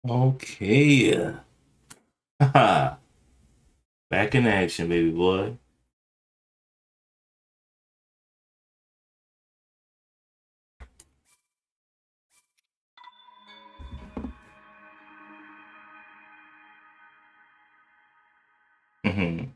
Okay. Haha. Back in action, baby boy. Mhm.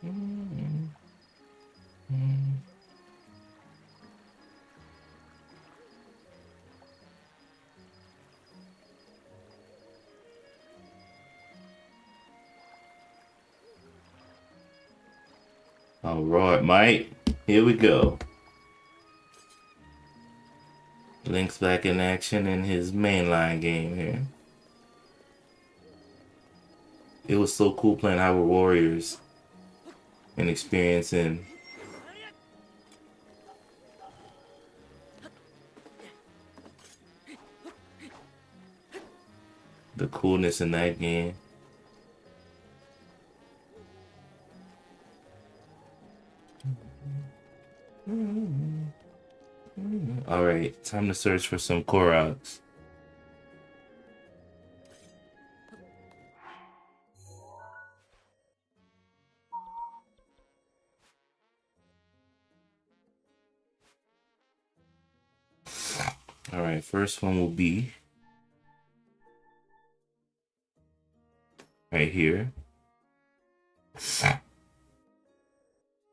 Mhm. Mhm. All right, Mike. Here we go. Link's back in action in his mainline game here. It was so cool playing Hyrule Warriors and experiencing the coolness in that game. All right, time to search for some Koroks. All right, first one will be right here.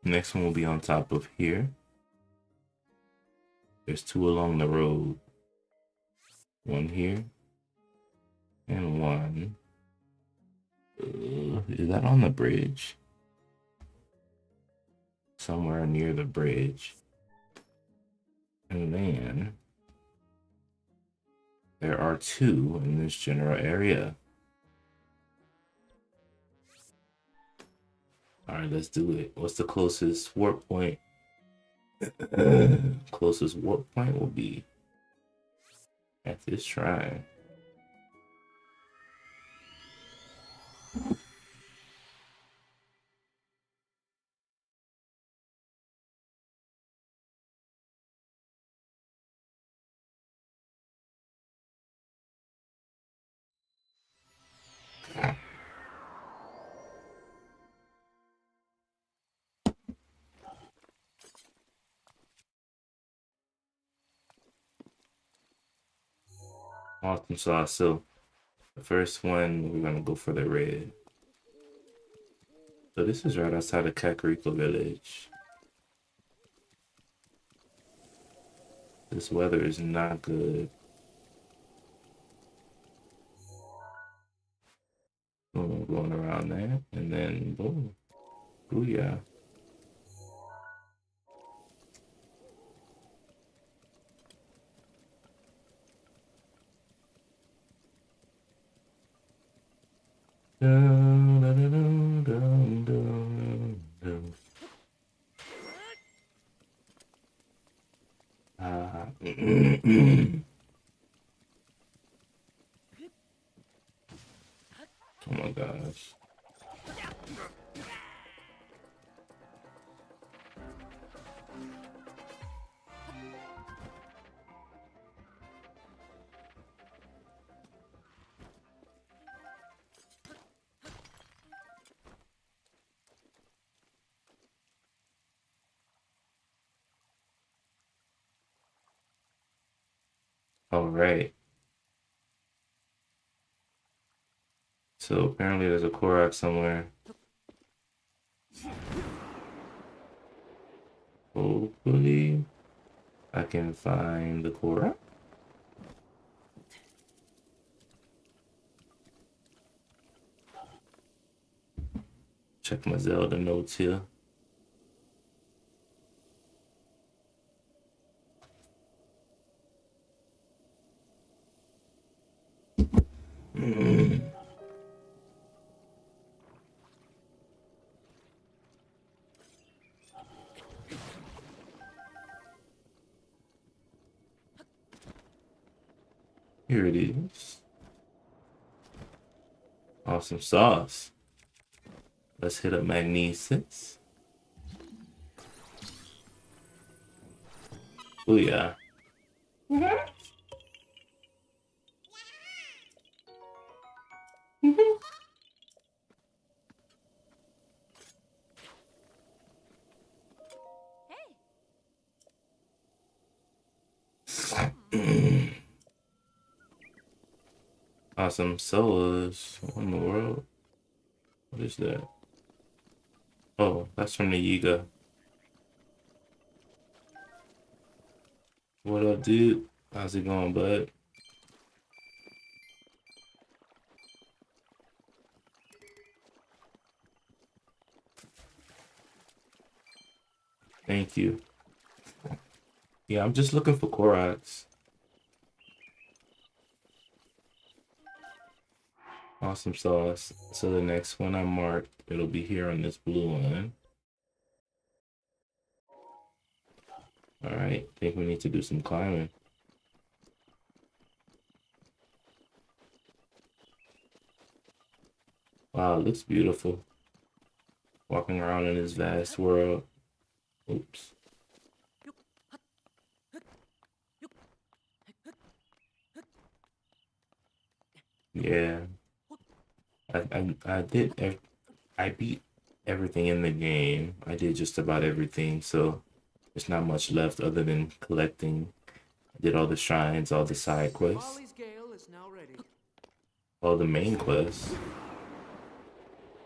Next one will be on top of here. There's two along the road. One here and one. Is that on the bridge? Somewhere near the bridge. And then there are two in this general area. All right, let's do it. What's the closest warp point? Closest warp point will be at this shrine. Awesome sauce. So the first one, we're gonna go for the red. So this is right outside of Kakariko Village. This weather is not good. Boom, going around there, and then boom, booyah. Dun, dun, dun, dun, dun, dun. Oh my gosh. All right. So apparently there's a Korok somewhere. Hopefully I can find the Korok. Check my Zelda notes here. Here it is. Awesome sauce. Let's hit up Magnesis. Oh yeah. Awesome sauce. What in the world? What is that? Oh, that's from the Yiga. What up, dude? How's it going, bud? Thank you. Yeah, I'm just looking for Koroks. Awesome sauce. So the next one I marked, it'll be here on this blue one. All right, think we need to do some climbing. Wow, it looks beautiful. Walking around in this vast world. Oops. Yeah, I beat everything in the game. I did just about everything, so there's not much left other than collecting. I did all the shrines, all the side quests, all the main quests.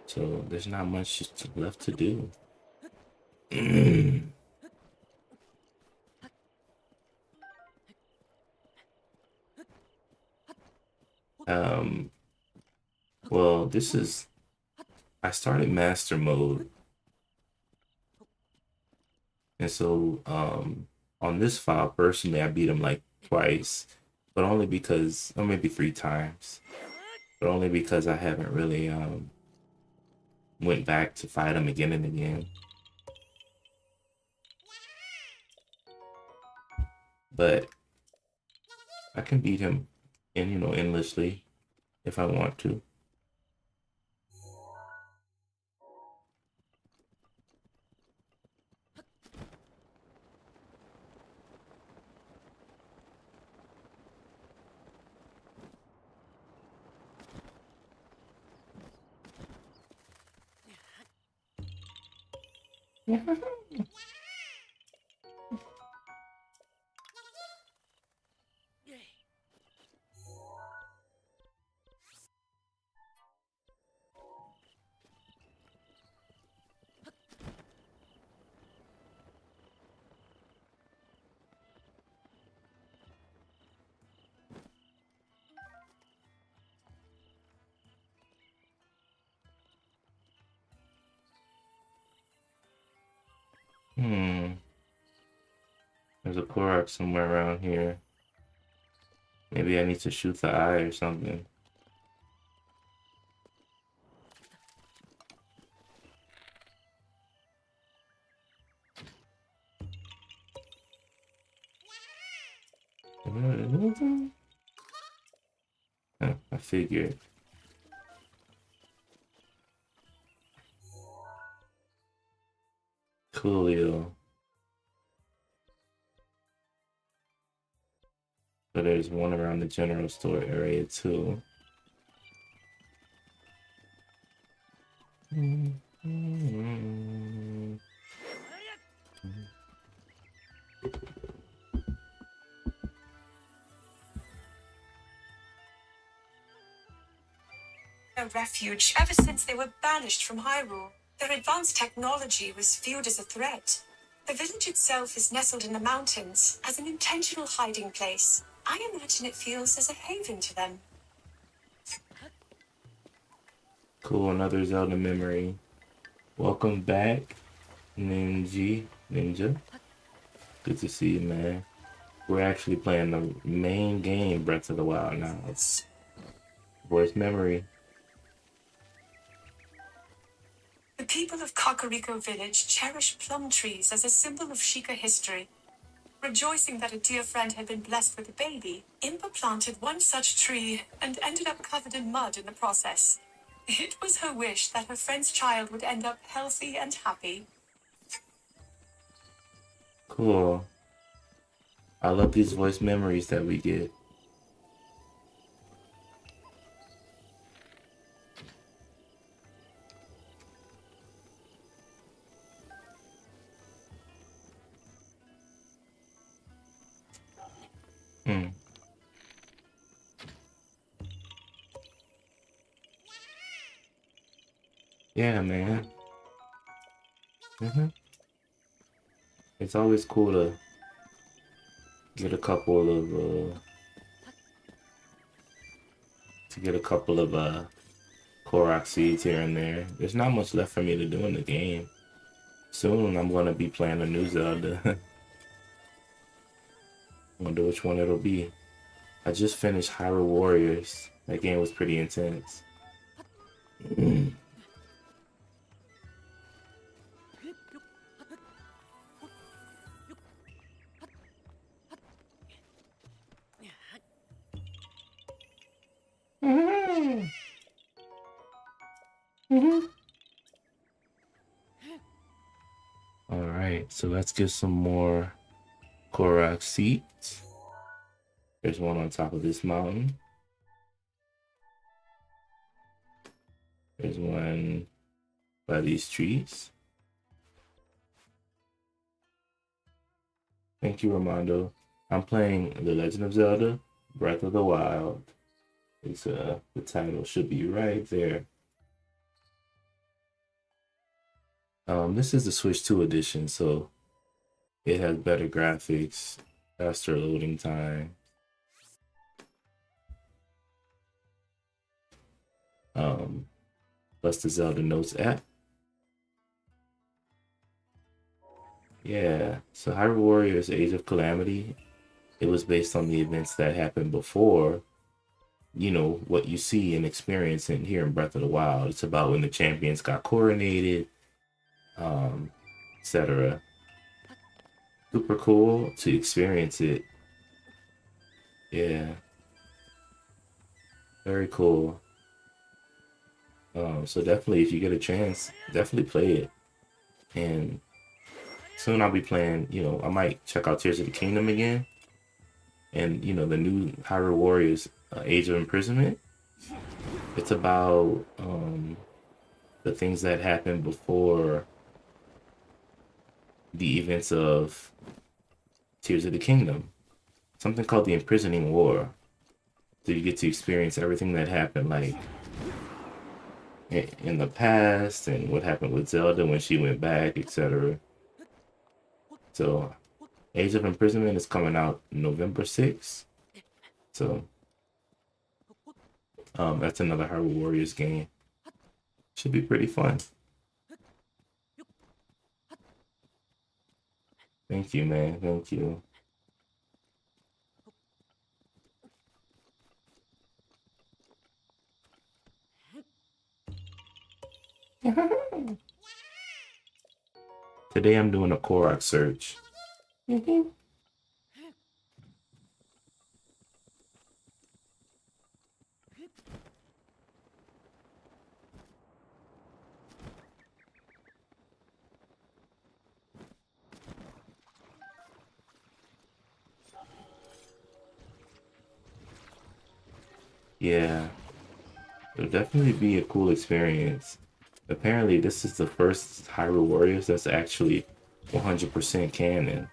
So there's not much left to do. um, well, I started master mode, and so on this file personally, I beat him like twice, but only because, or maybe three times, but only because I haven't really went back to fight him again and again. But I can beat him, endlessly if I want to. Hmm. There's a Korok somewhere around here. Maybe I need to shoot the eye or something. I figured. Coolio. But there's one around the general store area too. A refuge ever since they were banished from Hyrule. Their advanced technology was viewed as a threat. The village itself is nestled in the mountains as an intentional hiding place. I imagine it feels as a haven to them. Cool, another Zelda memory. Welcome back, Ninja. Good to see you, man. We're actually playing the main game, Breath of the Wild now. It's voice memory. The people of Kakariko village cherish plum trees as a symbol of Sheikah history. Rejoicing that a dear friend had been blessed with a baby, Impa planted one such tree and ended up covered in mud in the process. It was her wish that her friend's child would end up healthy and happy. Cool. I love these voice memories that we get. Hmm. Yeah, man. It's always cool to get a couple of Korok seeds here and there. There's not much left for me to do in the game. Soon I'm gonna be playing a new Zelda. Wonder which one it'll be. I just finished Hyrule Warriors. That game was pretty intense. All right, so let's get some more Korok seeds. There's one on top of this mountain. There's one by these trees. Thank you, Armando. I'm playing The Legend of Zelda, Breath of the Wild. It's the title should be right there. This is the Switch 2 edition, so it has better graphics, faster loading time. Plus the Zelda Notes app. Yeah, so Hyrule Warriors Age of Calamity, it was based on the events that happened before, what you see and experience in here in Breath of the Wild. It's about when the champions got coronated, etc. Super cool to experience it. Yeah, very cool. So definitely, if you get a chance, definitely play it. And soon I'll be playing. I might check out Tears of the Kingdom again, and the new Hyrule Warriors Age of Imprisonment. It's about the things that happened before the events of Tears of the Kingdom. Something called the Imprisoning War. So you get to experience everything that happened, like in the past, and what happened with Zelda when she went back, etc. So, Age of Imprisonment is coming out November 6th. So, that's another Hyrule Warriors game. Should be pretty fun. Thank you, man. Thank you. Today I'm doing a Korok search. Yeah, it'll definitely be a cool experience. Apparently, this is the first Hyrule Warriors that's actually 100% canon.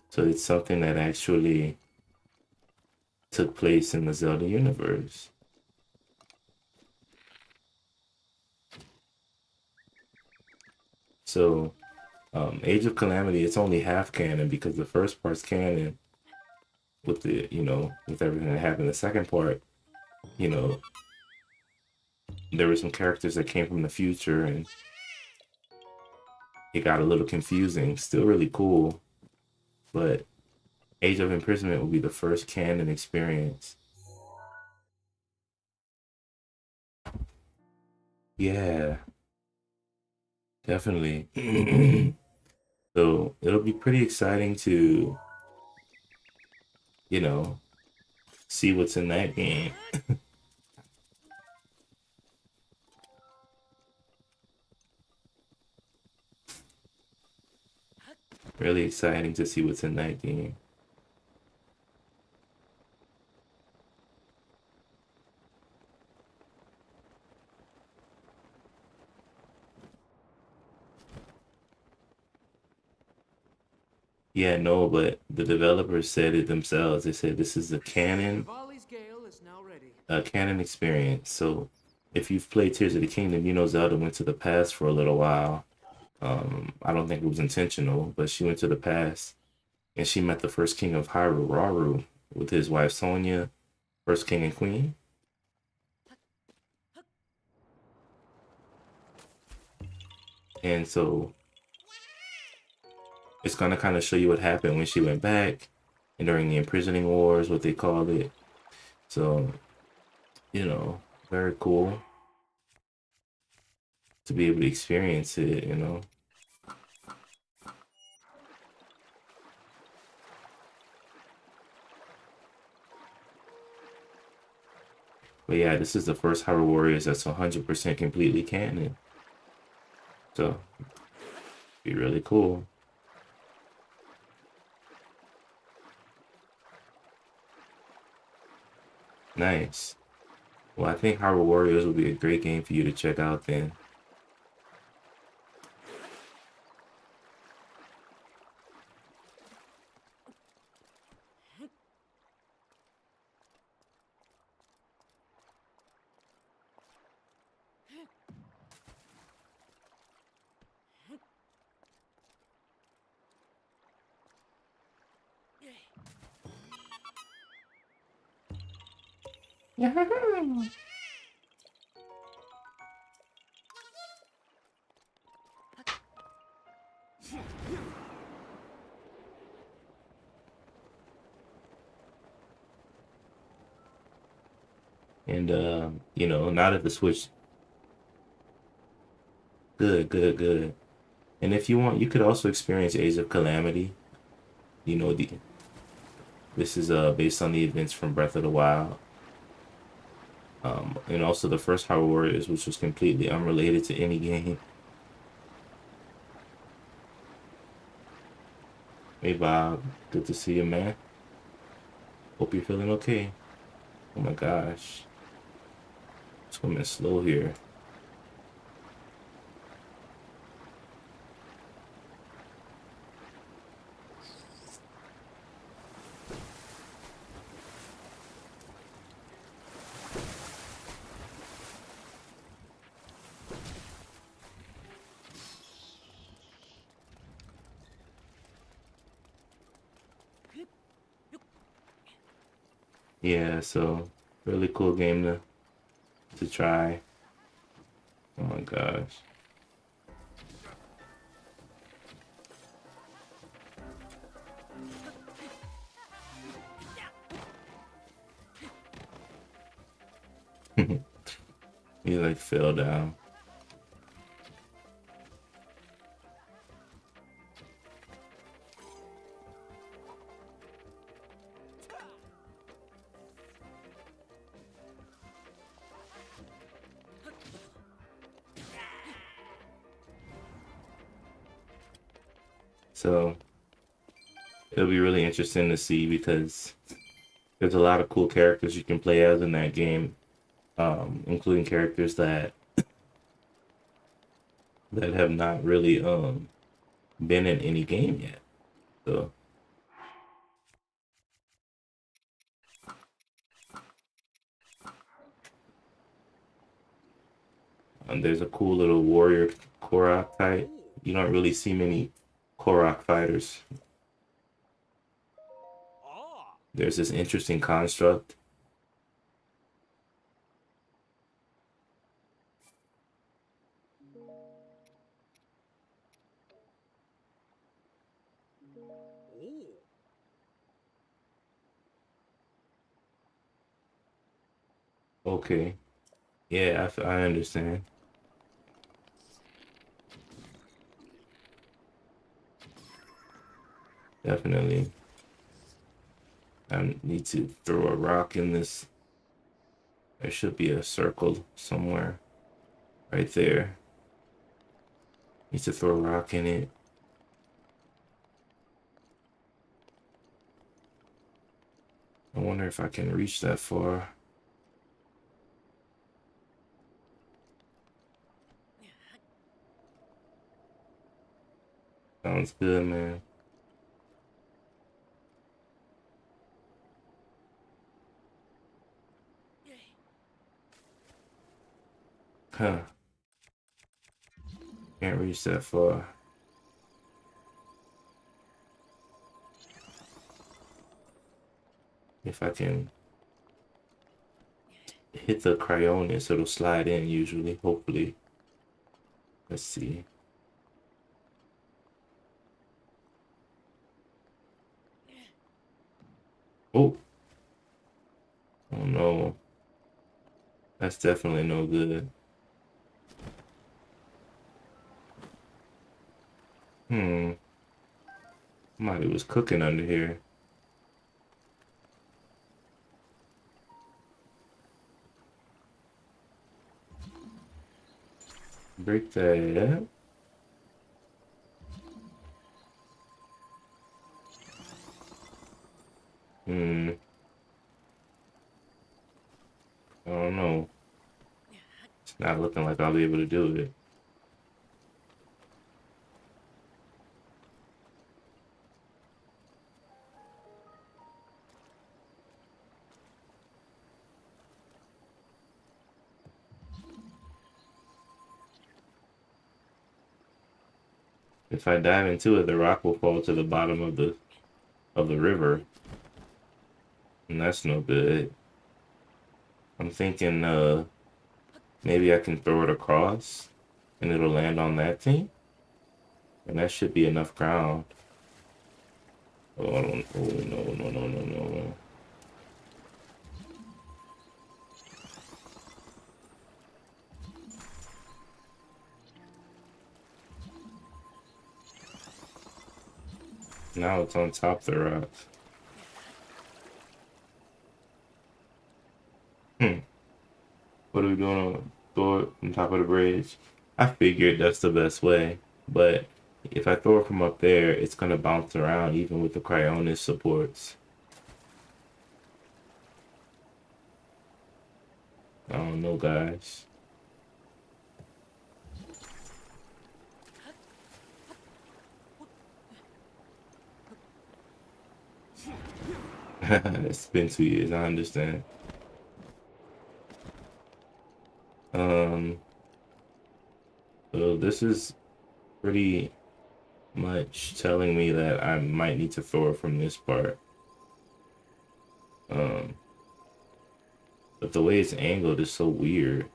So it's something that actually took place in the Zelda universe. So, Age of Calamity, it's only half canon because the first part's canon with with everything that happened. The second part, you know, there were some characters that came from the future and it got a little confusing. Still really cool, but Age of Imprisonment will be the first canon experience. Yeah, definitely. So it'll be pretty exciting to you know, see what's in that game. Really exciting to see what's in that game. Yeah, no, but the developers said it themselves. They said this is Rivali's Gale is now ready. a canon experience. So if you've played Tears of the Kingdom, you know Zelda went to the past for a little while. I don't think it was intentional, but she went to the past and she met the first king of Hyrule, Rauru, with his wife Sonia, first king and queen. And so it's gonna kind of show you what happened when she went back and during the imprisoning wars, what they called it. So, very cool to be able to experience it. But yeah, this is the first Hyrule Warriors that's 100% completely canon. So, be really cool. Nice. Well, I think Hyrule Warriors will be a great game for you to check out then. And now that the Switch, good, good, good. And if you want, you could also experience Age of Calamity. You know, this is based on the events from Breath of the Wild. And also the first Hyrule Warriors, which was completely unrelated to any game. Hey Bob, good to see you, man. Hope you're feeling okay. Oh my gosh, swimming slow here. Yeah, so really cool game to try. Oh my gosh. He like fell down. So it'll be really interesting to see because there's a lot of cool characters you can play as in that game, including characters that have not really been in any game yet. So there's a cool little warrior Korok type. You don't really see many Korok fighters. Ah, There's this interesting construct. oh. Okay, yeah, I understand. Definitely, I need to throw a rock in this. There should be a circle somewhere right there. Need to throw a rock in it. I wonder if I can reach that far. Sounds good, man. Huh. Can't reach that far. If I can hit the Cryonis, it'll slide in usually, hopefully. Let's see. Oh, oh no. That's definitely no good. Hmm. Somebody was cooking under here. Break that. Hmm. I don't know. It's not looking like I'll be able to do it. If I dive into it, the rock will fall to the bottom of the river, and that's no good. I'm thinking maybe I can throw it across and it'll land on that thing, and that should be enough ground. Oh, I don't, oh no, no, no, no, no, no. Now it's on top of the rock. Hmm. What are we doing on throw it on top of the bridge? I figured that's the best way, but if I throw it from up there, it's gonna bounce around even with the Cryonis supports. I don't know, guys. It's been 2 years, I understand. Um, so this is pretty much telling me that I might need to throw it from this part. Um, but the way it's angled is so weird.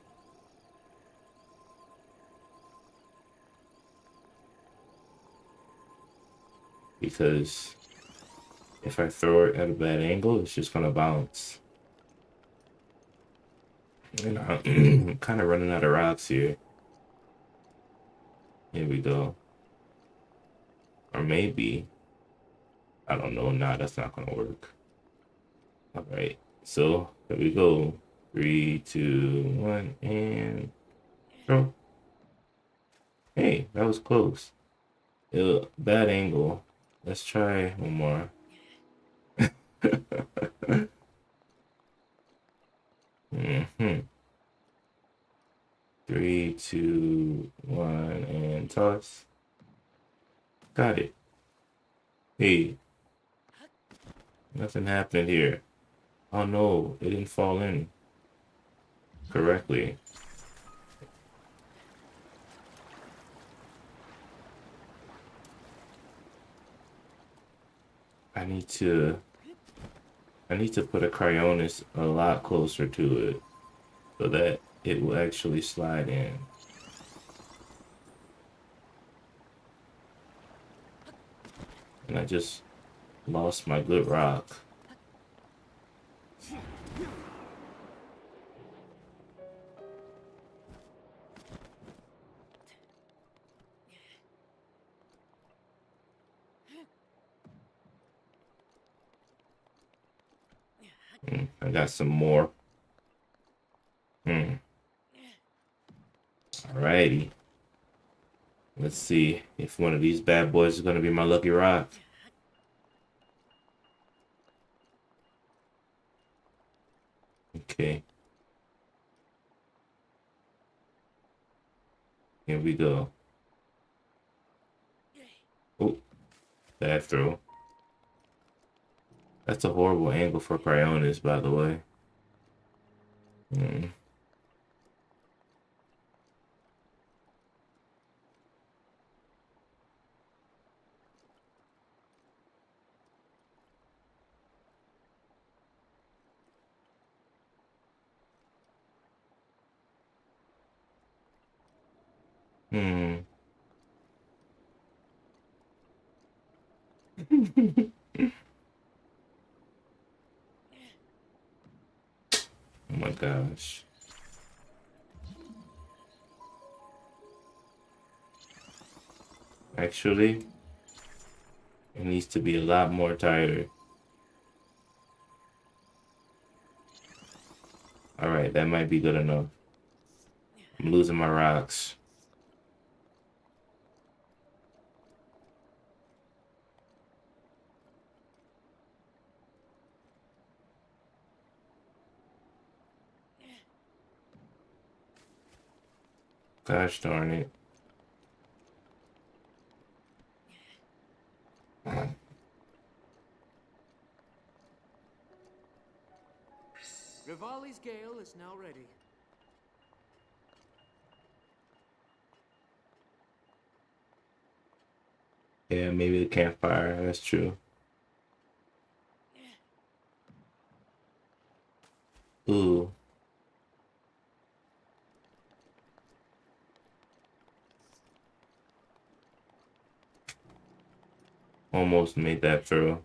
Because if I throw it at a bad angle, it's just gonna bounce. And I'm kind of running out of rocks here. Here we go. Or maybe, I don't know. Nah, that's not gonna work. All right. So here we go. 3, 2, 1, and throw. Hey, that was close. Bad angle. Let's try one more. Hmm. 3, 2, 1, and toss. Got it. Hey, nothing happened here. Oh no, it didn't fall in correctly. I need to I need to put a Cryonis a lot closer to it so that it will actually slide in. And I just lost my good rock. I got some more. Alrighty. Let's see if one of these bad boys is gonna be my lucky rock. Okay. Here we go. Oh, bad throw. That's a horrible angle for Cryonis, by the way. Hmm. Hmm. Oh my gosh. Actually, it needs to be a lot more tighter. Alright, that might be good enough. I'm losing my rocks. Gosh darn it. Rivali's Gale is now ready. Yeah, maybe the campfire. That's true. Ooh, almost made that throw.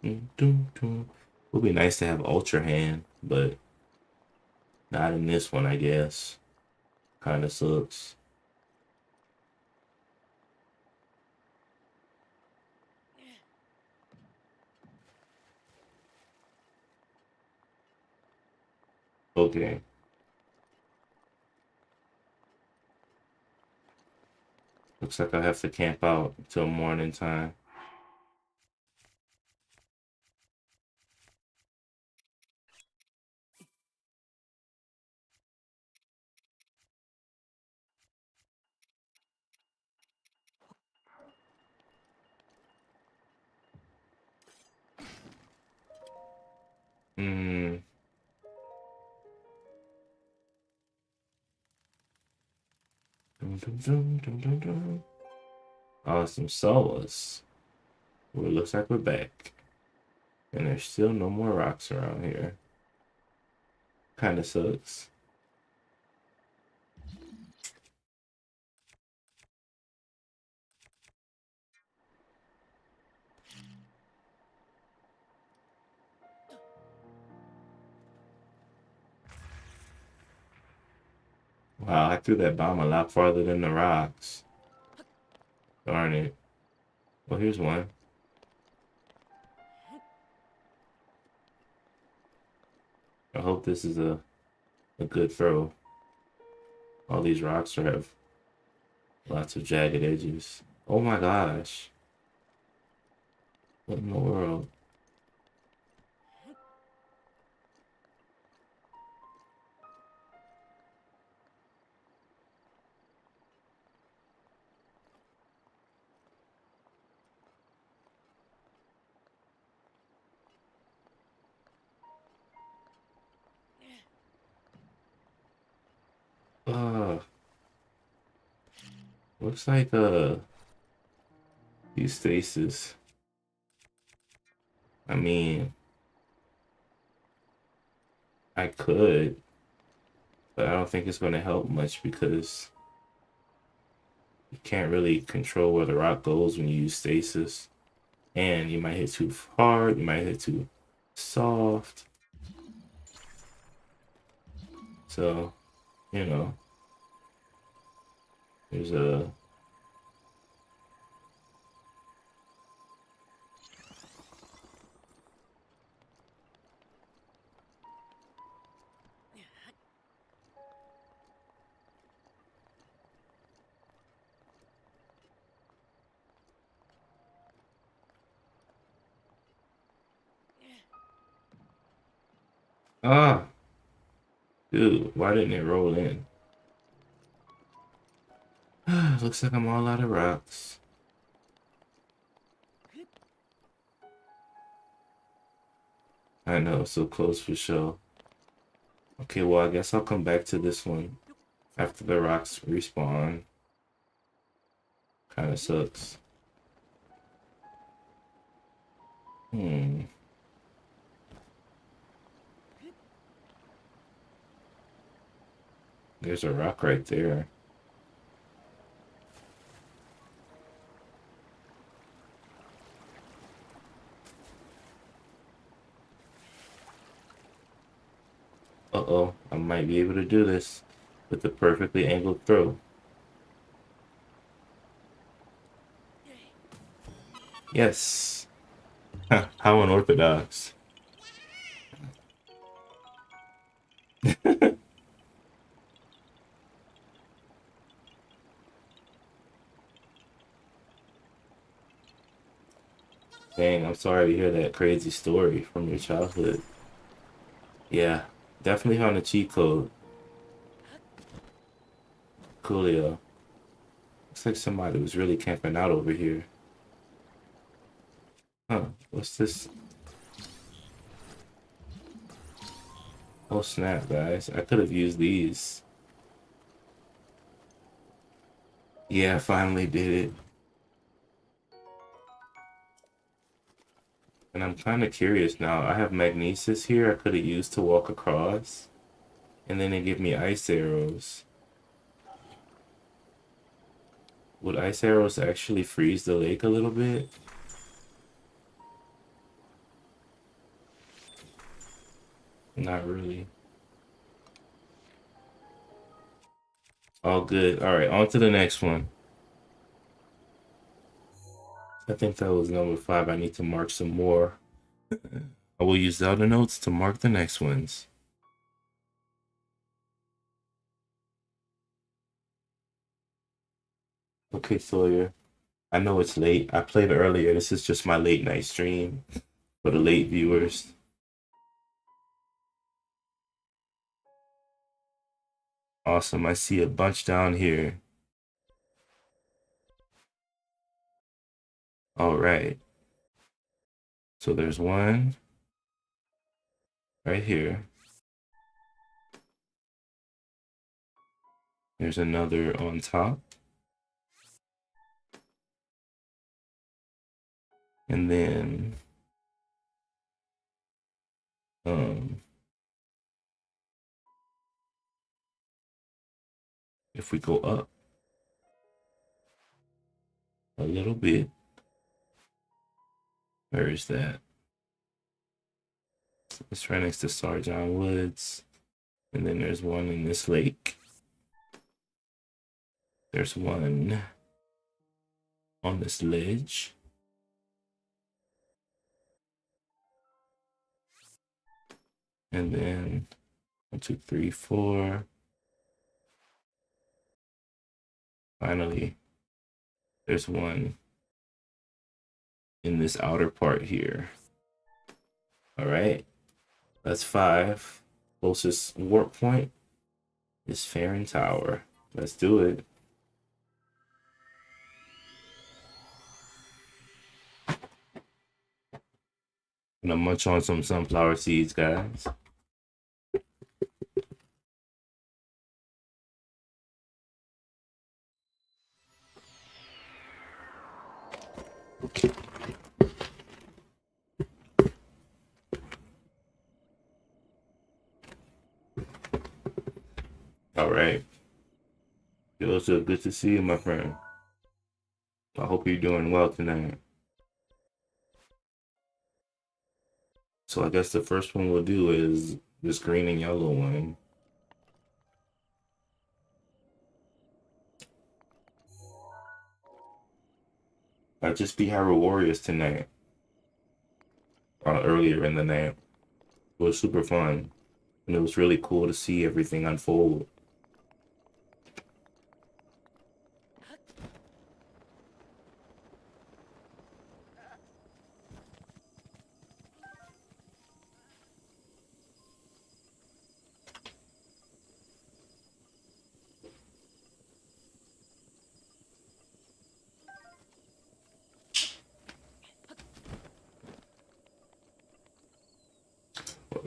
Would be nice to have Ultra Hand, but not in this one, I guess. Kind of sucks. Okay. Looks like I have to camp out until morning time. Hmm. Dum, dum, dum, dum, dum, dum. Awesome sauce. Well, it looks like we're back. And there's still no more rocks around here. Kind of sucks. Wow, I threw that bomb a lot farther than the rocks. Darn it. Well, here's one. I hope this is a good throw. All these rocks have lots of jagged edges. Oh my gosh. What in the world? Uh, looks like these stasis. I mean, I could, but I don't think it's going to help much because you can't really control where the rock goes when you use stasis. And you might hit too hard, you might hit too soft. So, you know, there's a Ah, dude, why didn't it roll in? Looks like I'm all out of rocks. I know, so close for sure. Okay, well, I guess I'll come back to this one after the rocks respawn. Kind of sucks. Hmm. There's a rock right there. Uh-oh, I might be able to do this with the perfectly angled throw. Yes. How unorthodox. Dang, I'm sorry to hear that crazy story from your childhood. Yeah, definitely on the cheat code. Coolio. Looks like somebody was really camping out over here. Huh, what's this? Oh snap, guys. I could have used these. Yeah, I finally did it. And I'm kind of curious now. I have magnesis here I could have used to walk across. And then they give me ice arrows. Would ice arrows actually freeze the lake a little bit? Not really. All good. All right, on to the next one. I think that was number 5. I need to mark some more. I will use Zelda notes to mark the next ones. Okay, Sawyer. I know it's late. I played earlier. This is just my late night stream for the late viewers. Awesome. I see a bunch down here. All right. So there's one right here. There's another on top. And then um if we go up a little bit, where is that? It's right next to Sargon Woods. And then there's one in this lake. There's one on this ledge. And then 1, 2, 3, 4. Finally, there's one in this outer part here. All right, that's 5. Closest warp point is Farron Tower. Let's do it. I'm gonna munch on some sunflower seeds, guys. All right. Yo, so good to see you, my friend. I hope you're doing well tonight. So I guess the first one we'll do is this green and yellow one. I just beat Hyrule Warriors tonight, earlier in the night. It was super fun, and it was really cool to see everything unfold.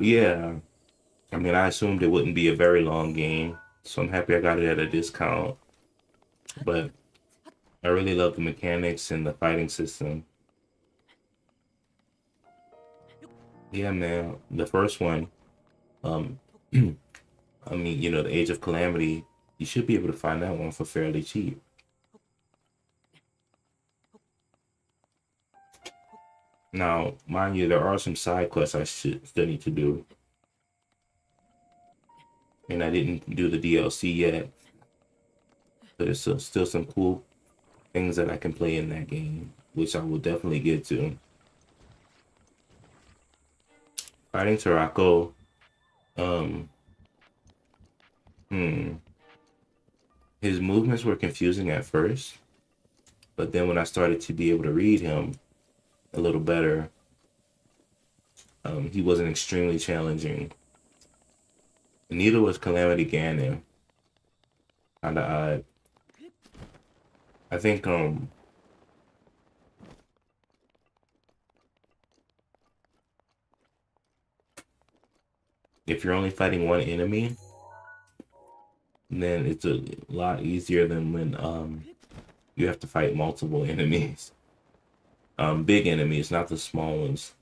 Yeah, I mean, I assumed it wouldn't be a very long game, so I'm happy I got it at a discount. But I really love the mechanics and the fighting system. Yeah, man, the first one, um, I mean, the Age of Calamity, you should be able to find that one for fairly cheap. Now, mind you, there are some side quests I should still need to do, and I didn't do the DLC yet, but there's still some cool things that I can play in that game, which I will definitely get to. Fighting Tarako, um, hmm, his movements were confusing at first, but then when I started to be able to read him a little better, he wasn't extremely challenging. Neither was Calamity Ganon. Kinda odd. I think if you're only fighting one enemy, then it's a lot easier than when you have to fight multiple enemies. Big enemies, not the small ones.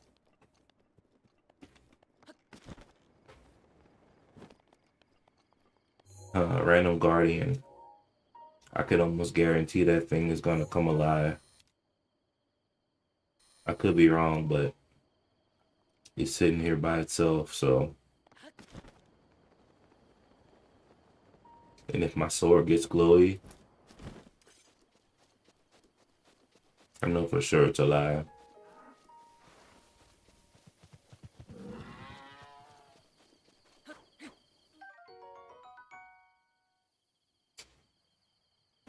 Random Guardian. I could almost guarantee that thing is gonna come alive. I could be wrong, but it's sitting here by itself, so. And if my sword gets glowy, I know for sure it's alive.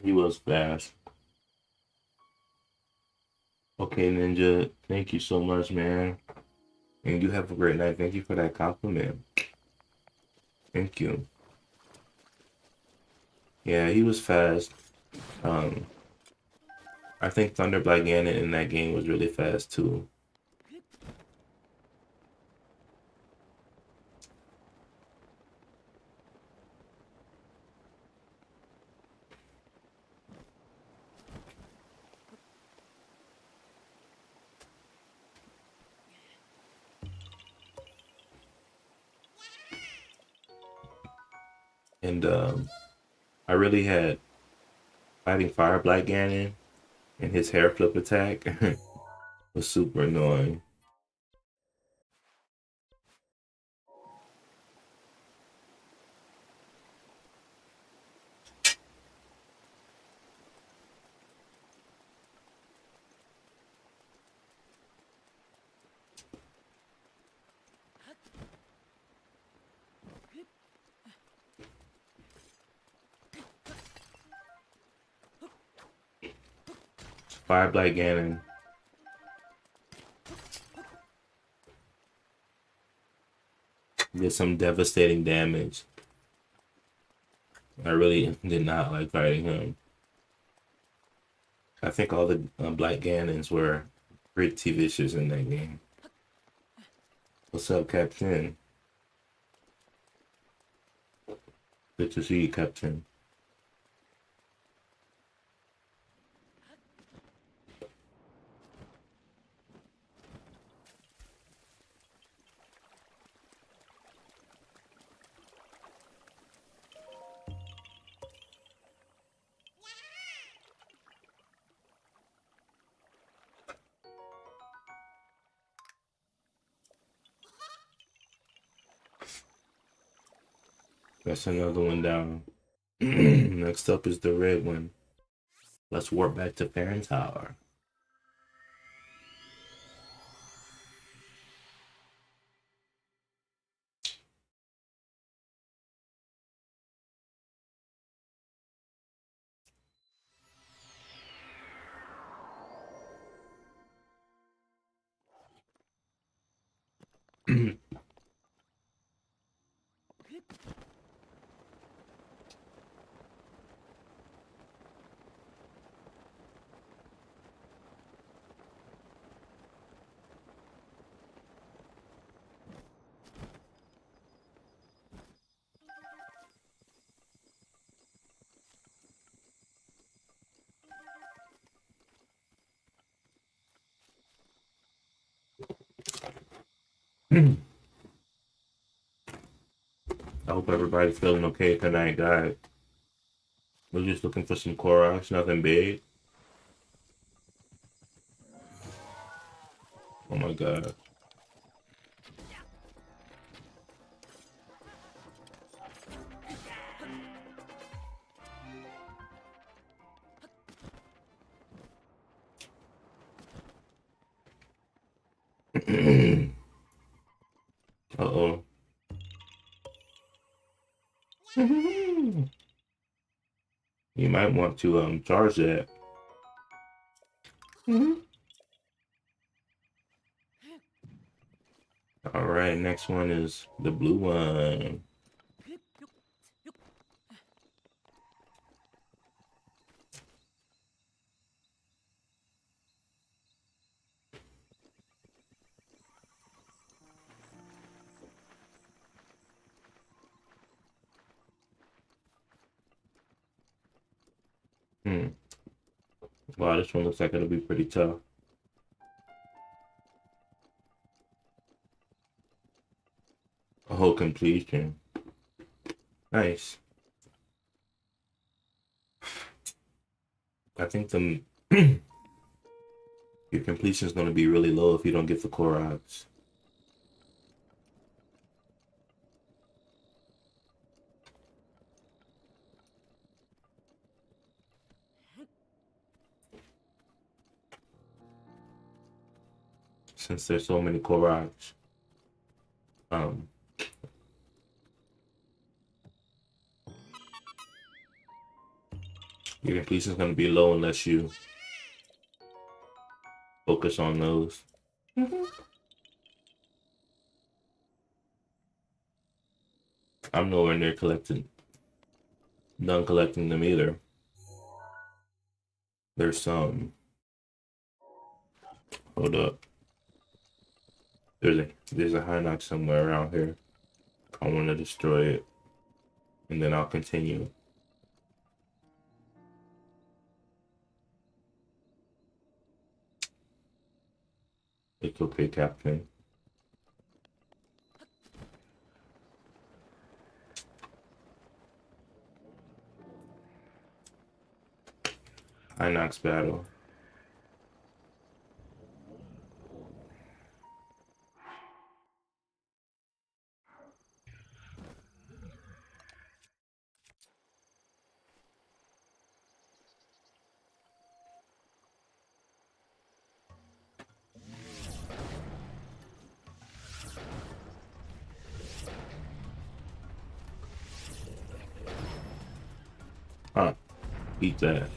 He was fast. Okay, Ninja, thank you so much, man. And you have a great night. Thank you for that compliment. Thank you. Yeah, he was fast. Um, I think Thunder Black Ganon in that game was really fast too. And I really had fighting Fire Black Ganon and his hair flip attack was super annoying. Fire Black Ganon did some devastating damage. I really did not like fighting him. I think all the Black Ganons were pretty vicious in that game. What's up, Captain? Good to see you, Captain. That's another one down. Next up is the red one. Let's warp back to Farron Tower. I hope everybody's feeling okay tonight, guys. We're just looking for some Koroks, nothing big. Oh my god. Uh-oh. You might want to charge that. All right, next one is the blue one. Hmm. Wow, this one looks like it'll be pretty tough. A whole completion. Nice. I think the your completion is going to be really low if you don't get the Koroks. Since there's so many Koroks. Um, your completion is going to be low unless you focus on those. I'm nowhere near done collecting them either. There's some. Hold up. There's a Hinox somewhere around here. I want to destroy it, and then I'll continue. It's okay, Captain. Hinox battle. Huh. Beat that.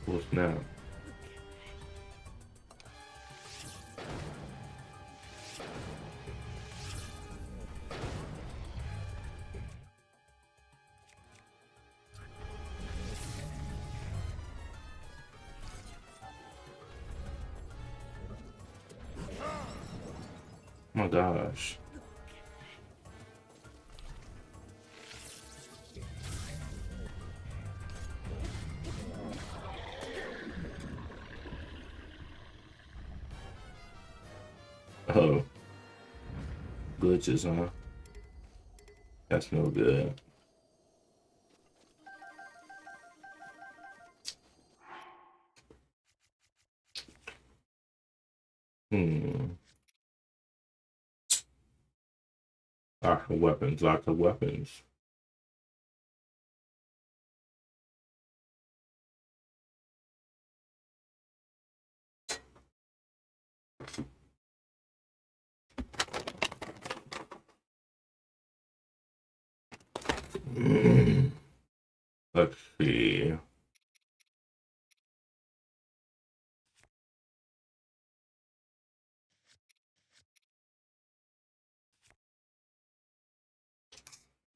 Well, snap. Oh my gosh. Oh, glitches, huh? That's no good. Hmm. Lots of weapons, lots of weapons. Let's see.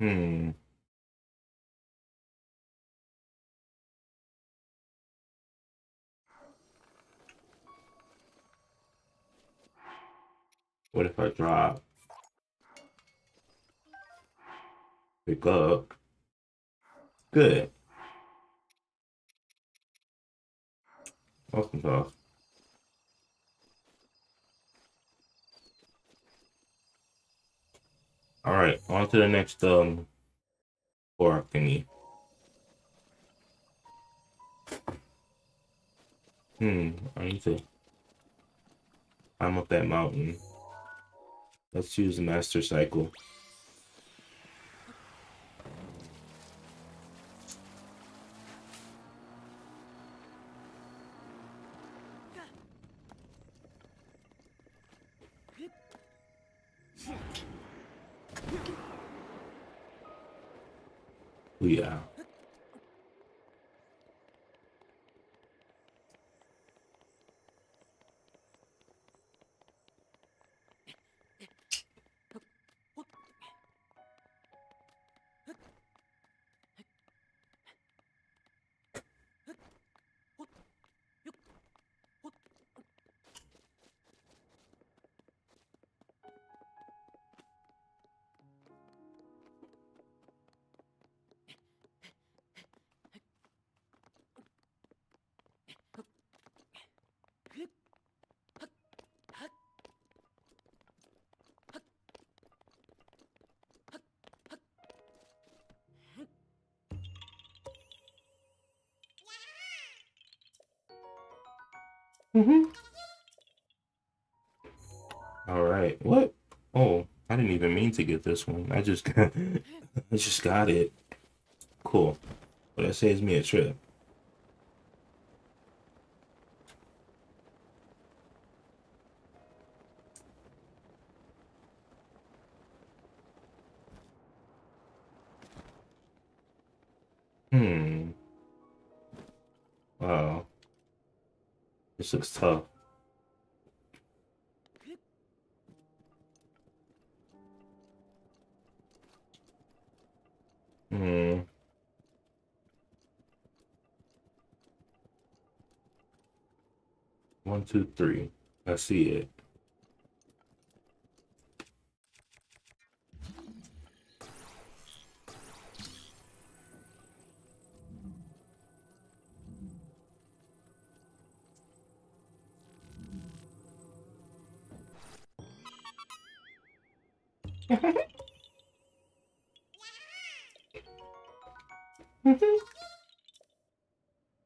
Hmm. What if I drop? Pick up. Good. Awesome sauce. All right, on to the next fork thingy. I need to climb up that mountain. Let's use the master cycle. Oh, yeah. All right. What? Oh, I didn't even mean to get this one. I just I just got it. Cool. Well, that saves me a trip. Hmm. Wow. This looks tough. Hmm. 1, 2, 3. I see it.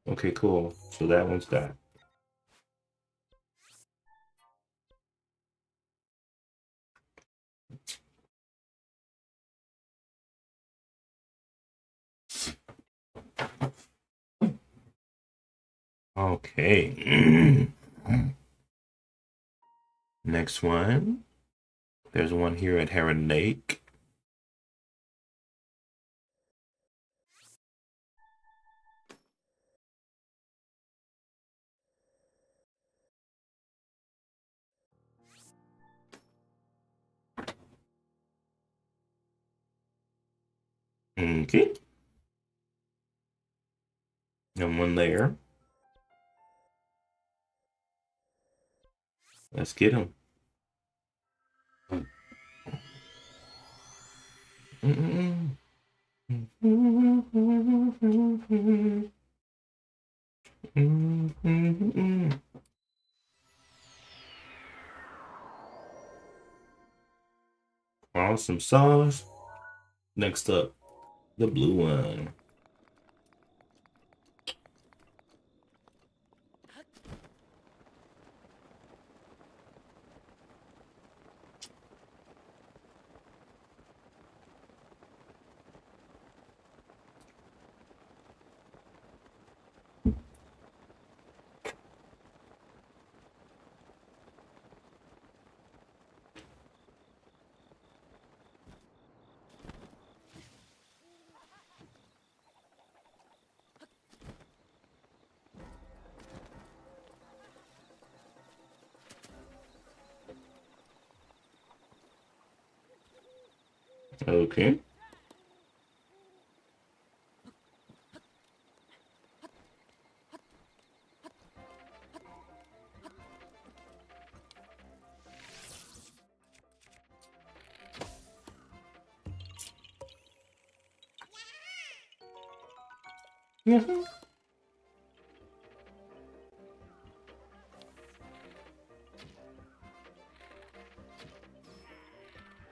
Okay, cool. So that one's that. Okay. Next one. There's one here at Heron Lake. Okay. And one there. Let's get him. Awesome sauce. Next up, the blue one. Okay. Mhm.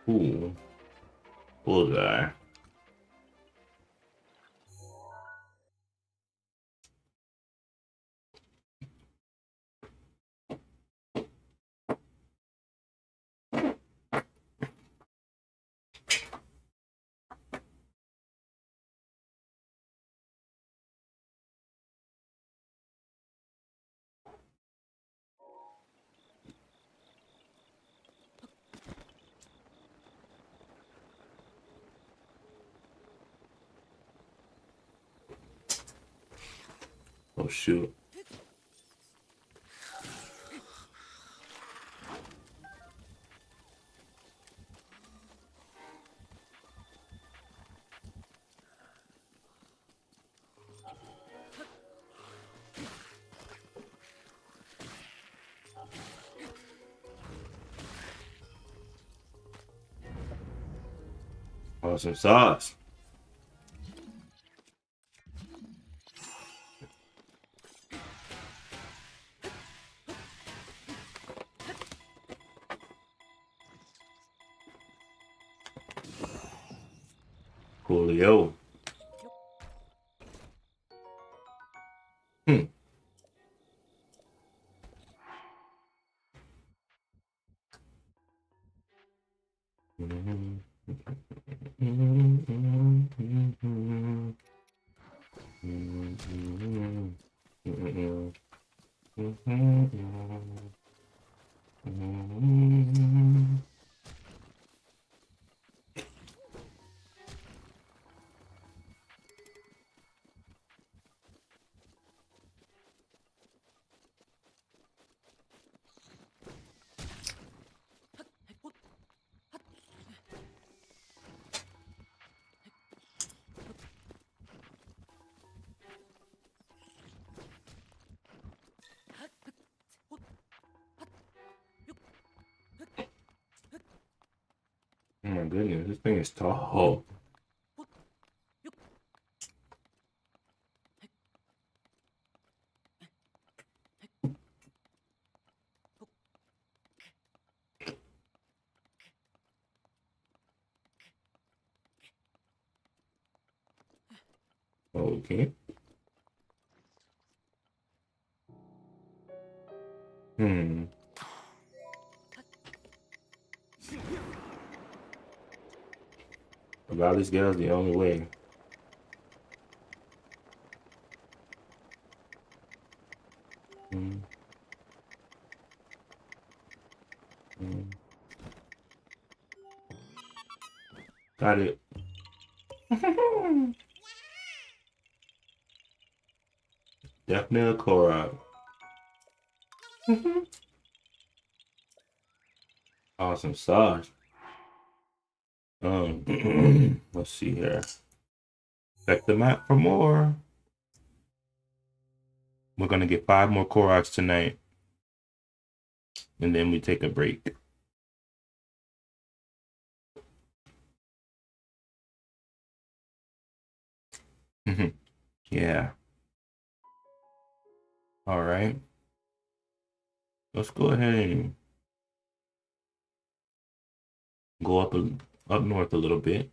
Ooh, bullseye. Oh shoot. Awesome sauce. Coolio. Hmm. Mhm. Mhm. Mhm. Mhm. Mhm. Mhm. Mhm. Oh my goodness, this thing is tall. Okay. Hmm. About this girl's the only way. Hmm. Hmm. Got it. Definitely a Korok. Awesome sauce. Let's see here. Check the map for more. We're gonna get 5 more Koroks tonight, and then we take a break. Yeah. All right. Let's go ahead and go up north a little bit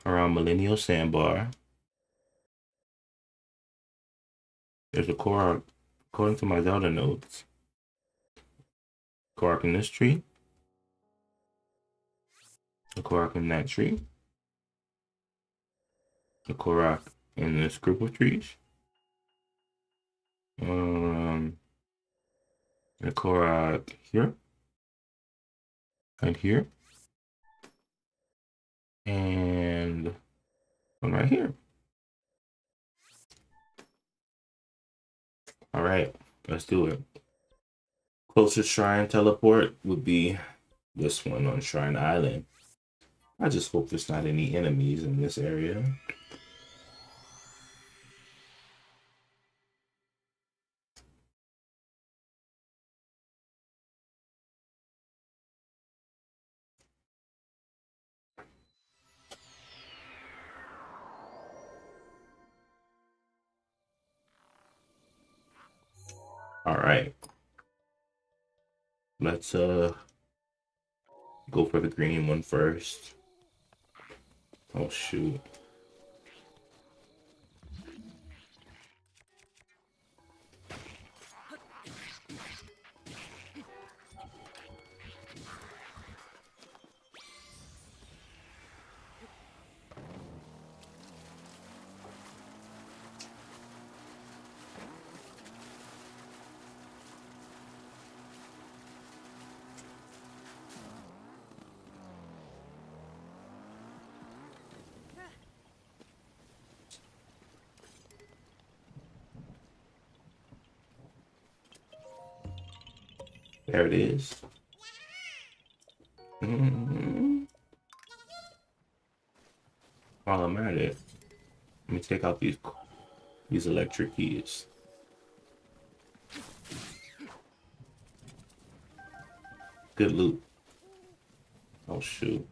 around Millennial Sandbar. There's a Korok, according to my Zelda notes. Korok in this tree, a Korok in that tree, a Korok in this group of trees, um, a Korok here, and here, and one right here. All right, let's do it. Closest shrine teleport would be this one on Shrine Island. I just hope there's not any enemies in this area. All right. Let's go for the green one first. Oh shoot. There it is. Mhm. While I'm at it, let me take out these electric keys. Good loot. Oh shoot.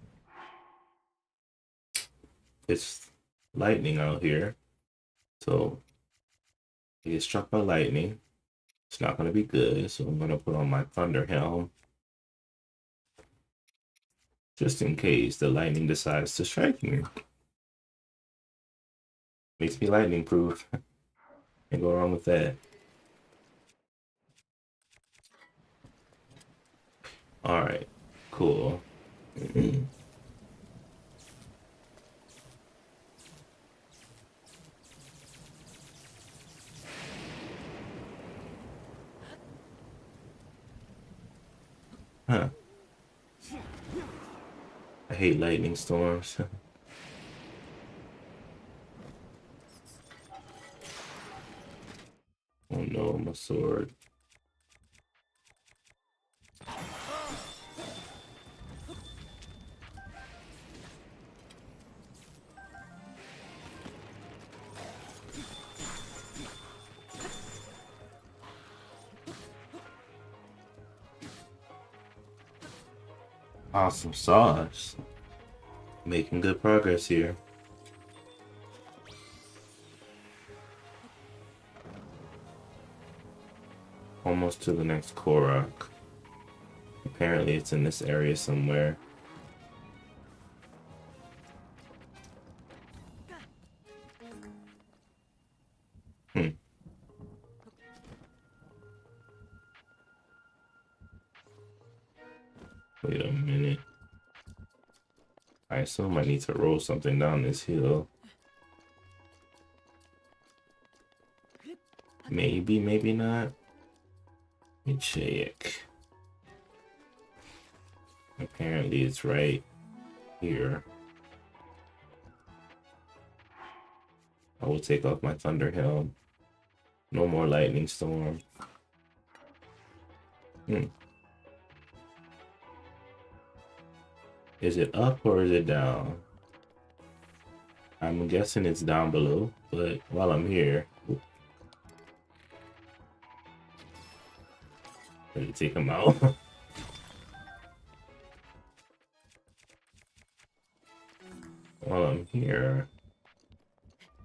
It's lightning out here. So I get struck by lightning. It's not gonna be good. So I'm gonna put on my thunder helm. Just in case the lightning decides to strike me. Makes me lightning proof. Can't go wrong with that. Alright. Cool. Huh. I hate lightning storms. Oh no, my sword. Awesome sauce. Making good progress here. Almost to the next Korok. Apparently it's in this area somewhere. Hmm. Wait a minute. I assume I need to roll something down this hill. Maybe, maybe not. Let me check. Apparently it's right here. I will take off my thunder helm. No more lightning storm. Hmm. Is it up or is it down? I'm guessing it's down below, but while I'm here, let me take him out. While I'm here,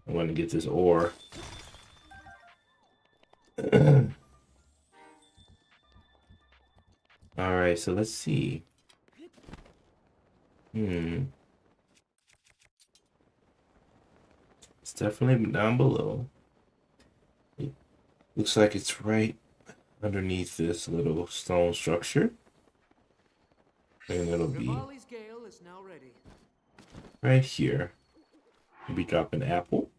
I want to get this ore. All right, so let's see. It's definitely down below. It looks like it's right underneath this little stone structure. And it'll be Rivali's Gale is now ready. right here. We'll be dropping apple.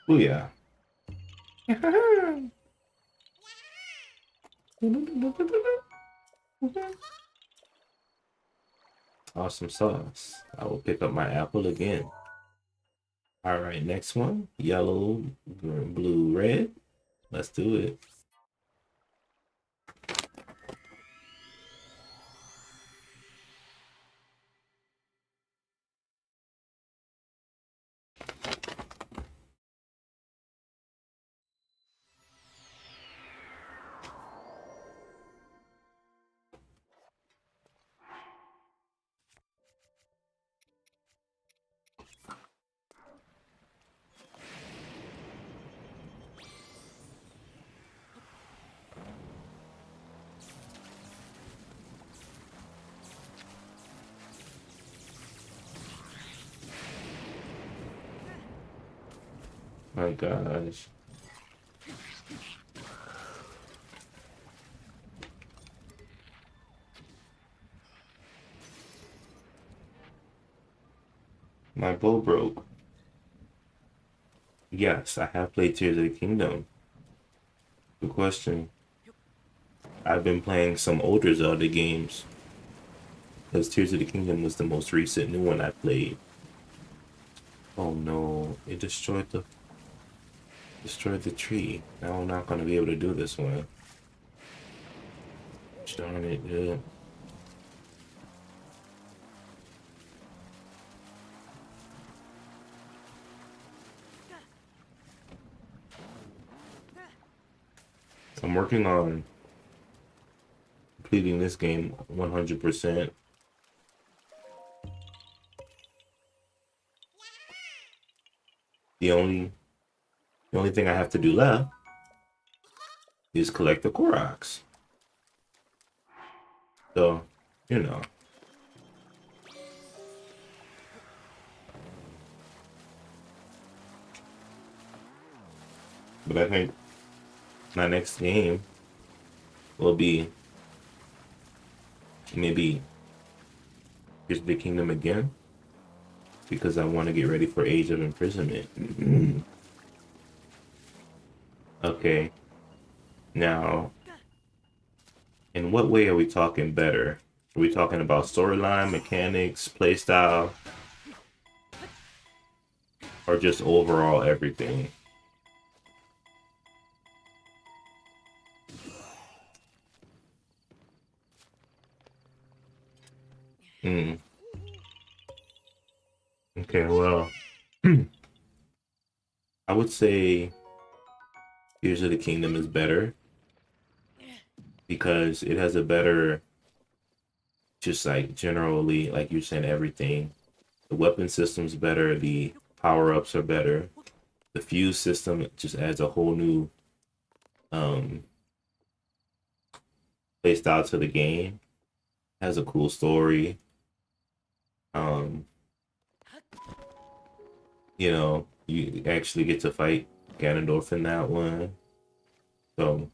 Oh yeah. Awesome sauce. I will pick up my apple again. All right, next one. Yellow, green, blue, red. Let's do it. My gosh. My bow broke. Yes, I have played Tears of the Kingdom. Good question. I've been playing some older Zelda games because Tears of the Kingdom was the most recent new one I played. Oh no, it destroyed the tree. Now I'm not gonna be able to do this one. Darn it, dude. I'm working on completing this game 100%. The only the only thing I have to do left is collect the Koroks. So, you know. But I think my next game will be maybe Here's the Kingdom again because I want to get ready for Age of Imprisonment. Okay, now, in what way are we talking better? Are we talking about storyline, mechanics, playstyle, or just overall everything? Hmm. Okay, well, I would say Here's of the Kingdom is better because it has a better, just like generally, like you're saying, everything. The weapon system's better, the power-ups are better. The fuse system just adds a whole new um play style to the game. Has a cool story. Um, you actually get to fight Ganondorf in that one. So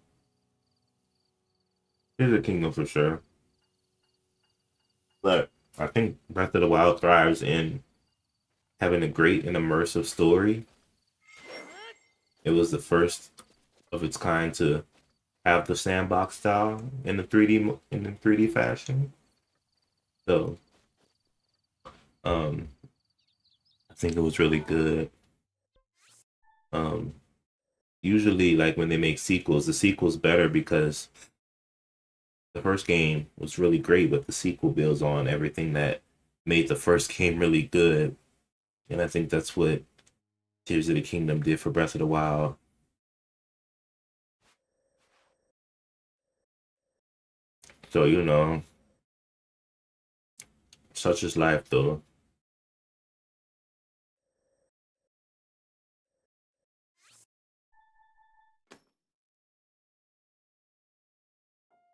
here's a kingdom for sure. But I think Breath of the Wild thrives in having a great and immersive story. It was the first of its kind to have the sandbox style in the 3D fashion. So um, I think it was really good. Um, Usually, like when they make sequels, the sequel's better because the first game was really great, but the sequel builds on everything that made the first game really good. And I think that's what Tears of the Kingdom did for Breath of the Wild. So, such is life, though.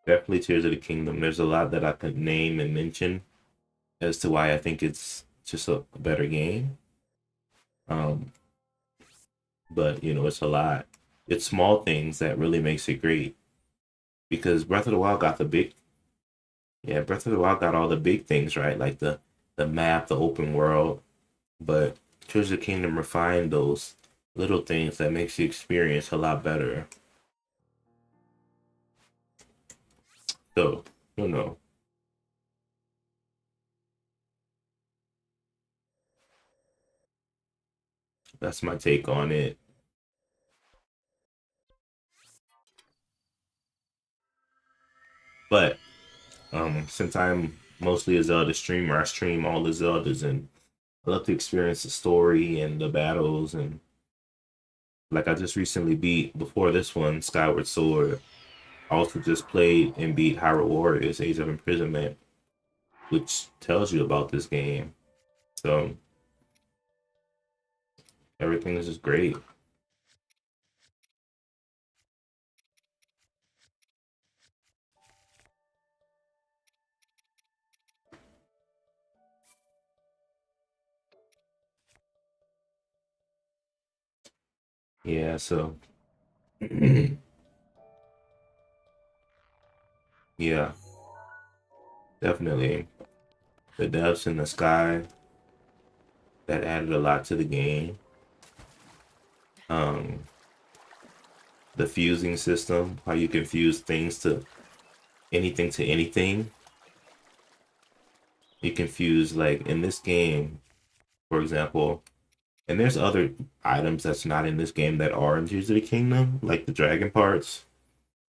Definitely Tears of the Kingdom. There's a lot that I could name and mention as to why I think it's just a better game. Um, but it's a lot. It's small things that really makes it great because Breath of the Wild got the big yeah, Breath of the Wild got all the big things right, like the map, the open world, but Tears of the Kingdom refined those little things that makes the experience a lot better. So, you know, that's my take on it. But since I'm mostly a Zelda streamer, I stream all the Zeldas and I love to experience the story and the battles and like I just recently beat before this one, Skyward Sword. I also just played and beat Hyrule Warriors Age of Imprisonment, which tells you about this game. So everything is just great. Yeah, so yeah, definitely. The depths in the sky, that added a lot to the game. Um, the fusing system, how you can fuse things to anything. You can fuse like in this game, for example, and there's other items that's not in this game that are in Tears of the Kingdom, like the dragon parts,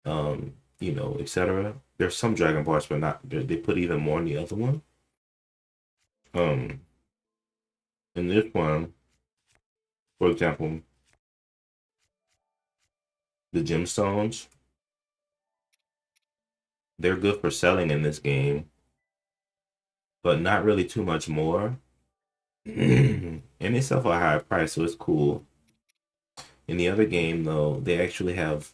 etc. There's some dragon parts, but not they put even more in the other one. Um, in this one, for example, the gemstones, they're good for selling in this game, but not really too much more. And they sell for a higher price, so it's cool. In the other game, though, they actually have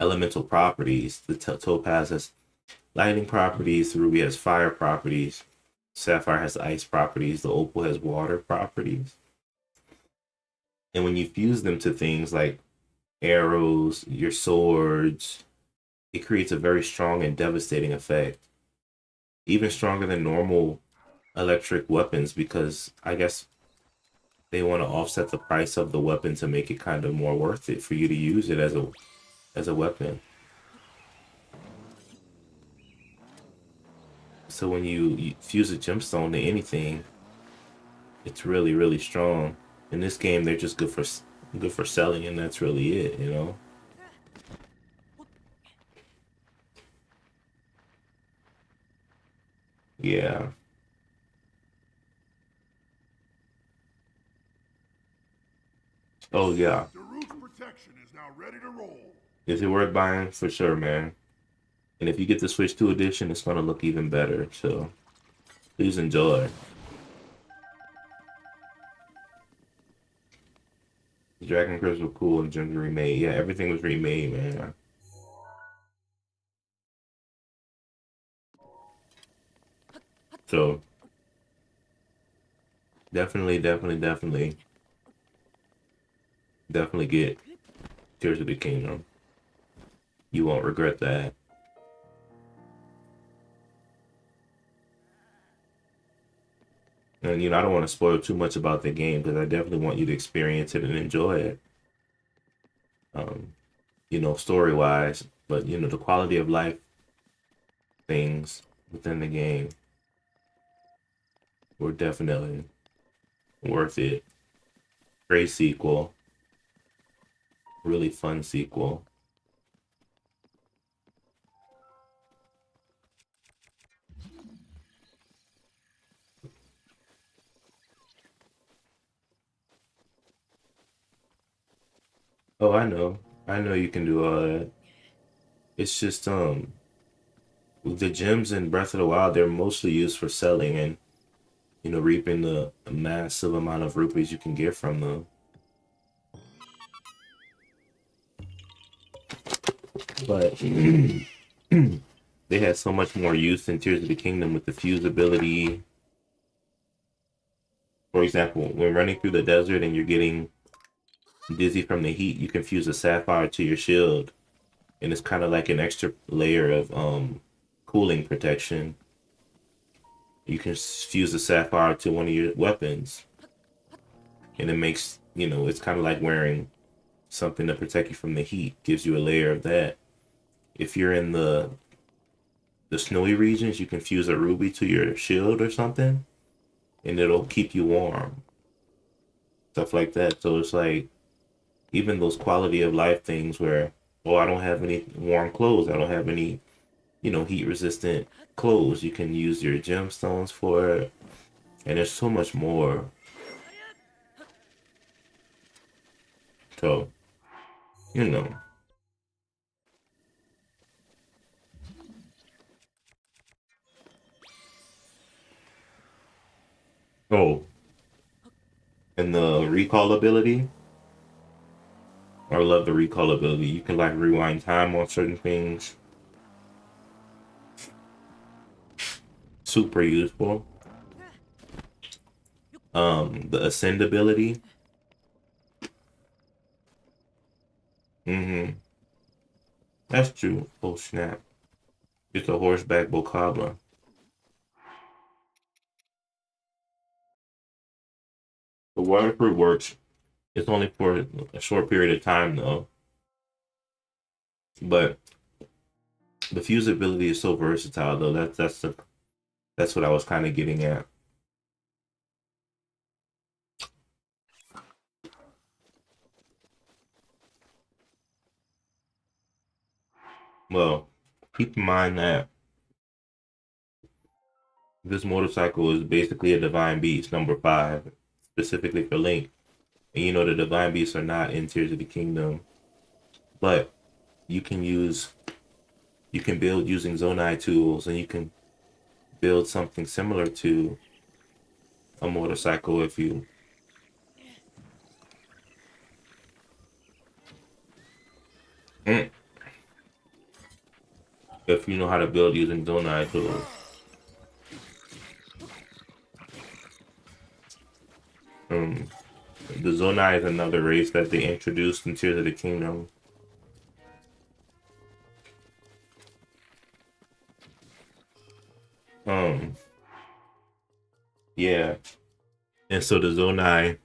elemental properties. The topaz has lightning properties, the ruby has fire properties, sapphire has ice properties, the opal has water properties. And when you fuse them to things like arrows, your swords, it creates a very strong and devastating effect. Even stronger than normal electric weapons because I guess they want to offset the price of the weapon to make it kind of more worth it for you to use it as a weapon. So when you fuse a gemstone to anything, it's really strong. In this game, they're just good for selling, and that's really it, you know. Yeah. Oh yeah. Daru's protection is now ready to roll. Is it worth buying? For sure, man. And if you get the Switch 2 edition, it's gonna look even better. So please enjoy. The Dragon Crystal were cool and Gems remade. Yeah, everything was remade, man. So definitely get Tears of the Kingdom. You won't regret that. And I don't want to spoil too much about the game because I definitely want you to experience it and enjoy it. Um, story wise, but the quality of life things within the game were definitely worth it. Great sequel, really fun sequel. Oh, I know you can do all that. It's just the gems in Breath of the Wild, they're mostly used for selling and reaping the massive amount of rupees you can get from them. But they had so much more use in Tears of the Kingdom with the fuse ability. For example, when running through the desert and you're getting dizzy from the heat, you can fuse a sapphire to your shield, and it's kind of like an extra layer of cooling protection. You can fuse a sapphire to one of your weapons, and it makes it's kind of like wearing something to protect you from the heat. Gives you a layer of that. If you're in the snowy regions, you can fuse a ruby to your shield or something, and it'll keep you warm. Stuff like that. So it's like even those quality of life things where, oh, I don't have any warm clothes, I don't have any, heat resistant clothes. You can use your gemstones for it, and there's so much more. So, you know, oh, and the recall ability. I love the recall ability. You can like rewind time on certain things. Super useful. The ascend ability. Mm-hmm. That's true. Oh snap! It's a horseback bocabra. The water fruit works. It's only for a short period of time though, but the fuse ability is so versatile though. That's what I was kind of getting at. Well, keep in mind that this motorcycle is basically a divine beast, number 5, specifically for Link. And you know the divine beasts are not in Tears of the Kingdom, but you can use you can build using Zonai tools, and you can build something similar to a motorcycle mm, if you know how to build using Zonai tools. Um, the Zonai is another race that they introduced in Tears of the Kingdom. Um, yeah, and so the Zonai,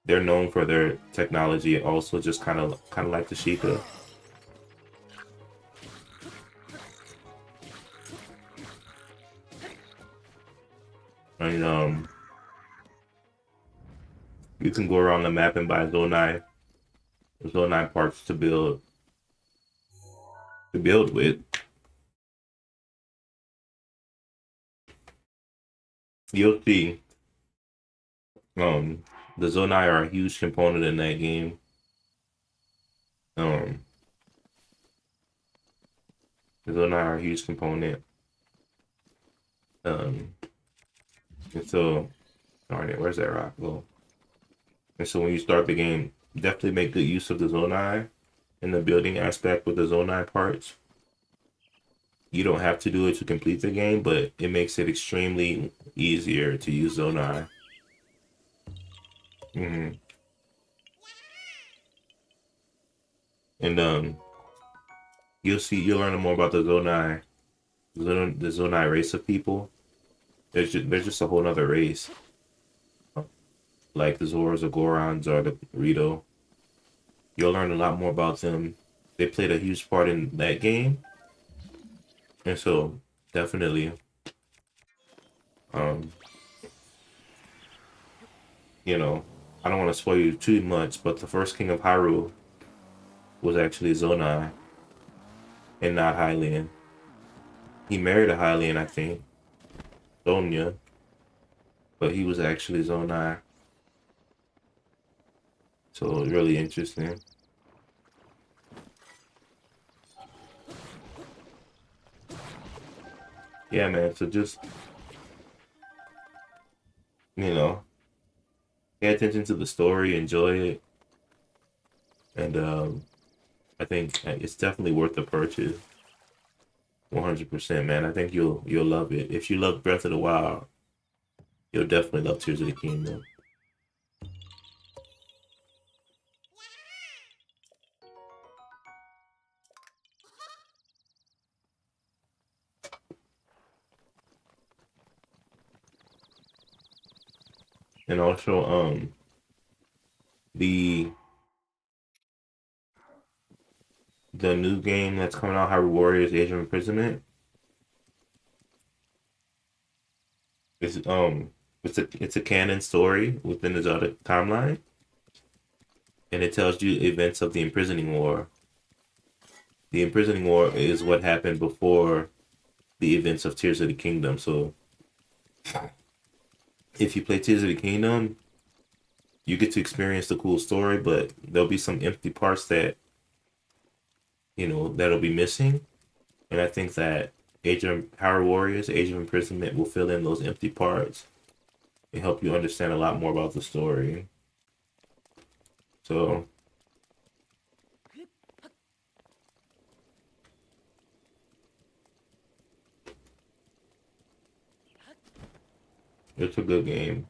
they're known for their technology, also just kind of like the Sheikah. And you can go around the map and buy Zonai parts to build with. You'll see. Um, the Zonai are a huge component in that game. Um, the Zonai are a huge component. Um, and so, darn it, where's that rock go? And so when you start the game, definitely make good use of the Zonai in the building aspect with the Zonai parts. You don't have to do it to complete the game, but it makes it extremely easier to use Zonai. Hmm. And you'll learn more about the Zonai race of people. There's just a whole other race, like the Zoras or Gorons or the Rito. You'll learn a lot more about them. They played a huge part in that game, and so definitely, um, you know, I don't want to spoil you too much, but the first king of Hyrule was actually Zonai and not Hylian. He married a Hylian, I think, Sonya, but he was actually Zonai. So really interesting. Yeah, man. So just you know, pay attention to the story, enjoy it, and I think it's definitely worth the purchase. 100%, man. I think you'll love it. If you love Breath of the Wild, you'll definitely love Tears of the Kingdom. And also, the the new game that's coming out, Hyrule Warriors: Age of Imprisonment, is it's a canon story within the Zelda timeline, and it tells you events of the Imprisoning War. The Imprisoning War is what happened before the events of Tears of the Kingdom. So if you play Tears of the Kingdom, you get to experience the cool story, but there'll be some empty parts that that'll be missing. And I think that Age of Power Warriors, Age of Imprisonment will fill in those empty parts and help you understand a lot more about the story. So it's a good game.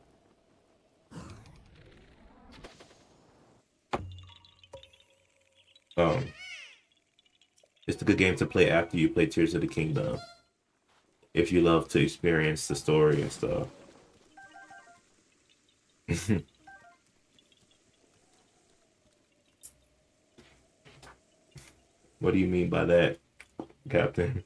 good game to play after you play Tears of the Kingdom. If you love to experience the story and stuff. What do you mean by that, Captain?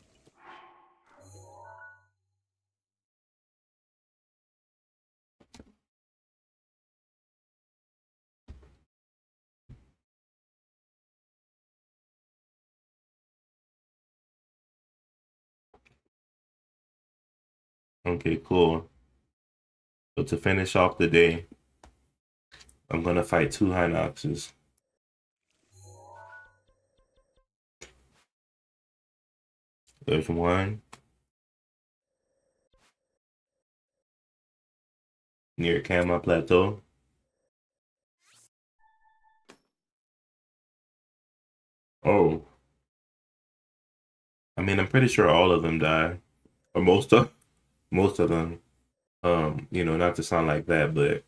Okay, cool. So to finish off the day, I'm gonna fight two Hinoxes. There's one near Kama Plateau. Oh, I mean, I'm pretty sure all of them die, or most of them. Not to sound like that, but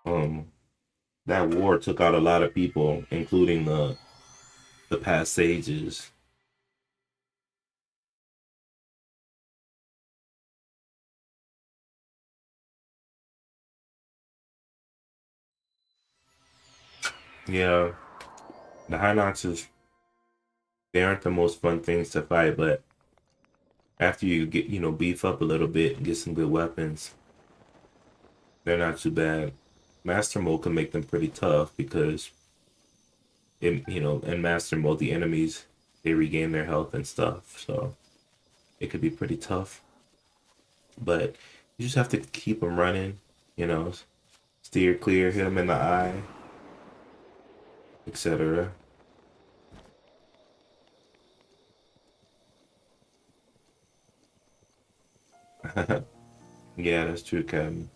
um, that war took out a lot of people, including the past sages. Yeah, the Hinoxes, they aren't the most fun things to fight, but after you get, beef up a little bit and get some good weapons, they're not too bad. Master mode can make them pretty tough because in master mode the enemies they regain their health and stuff, so it could be pretty tough. But you just have to keep them running, you know, steer clear, hit them in the eye, etc. Yeah, that's true, Kevin.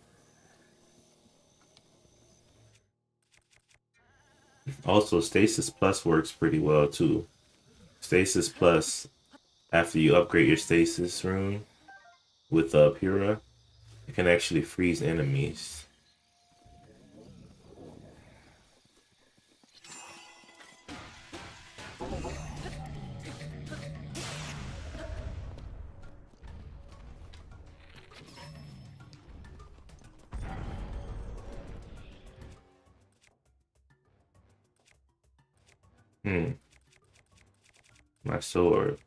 Also, Stasis Plus works pretty well too. Stasis Plus, after you upgrade your Stasis rune with Pura, it can actually freeze enemies. Hmm, my sword.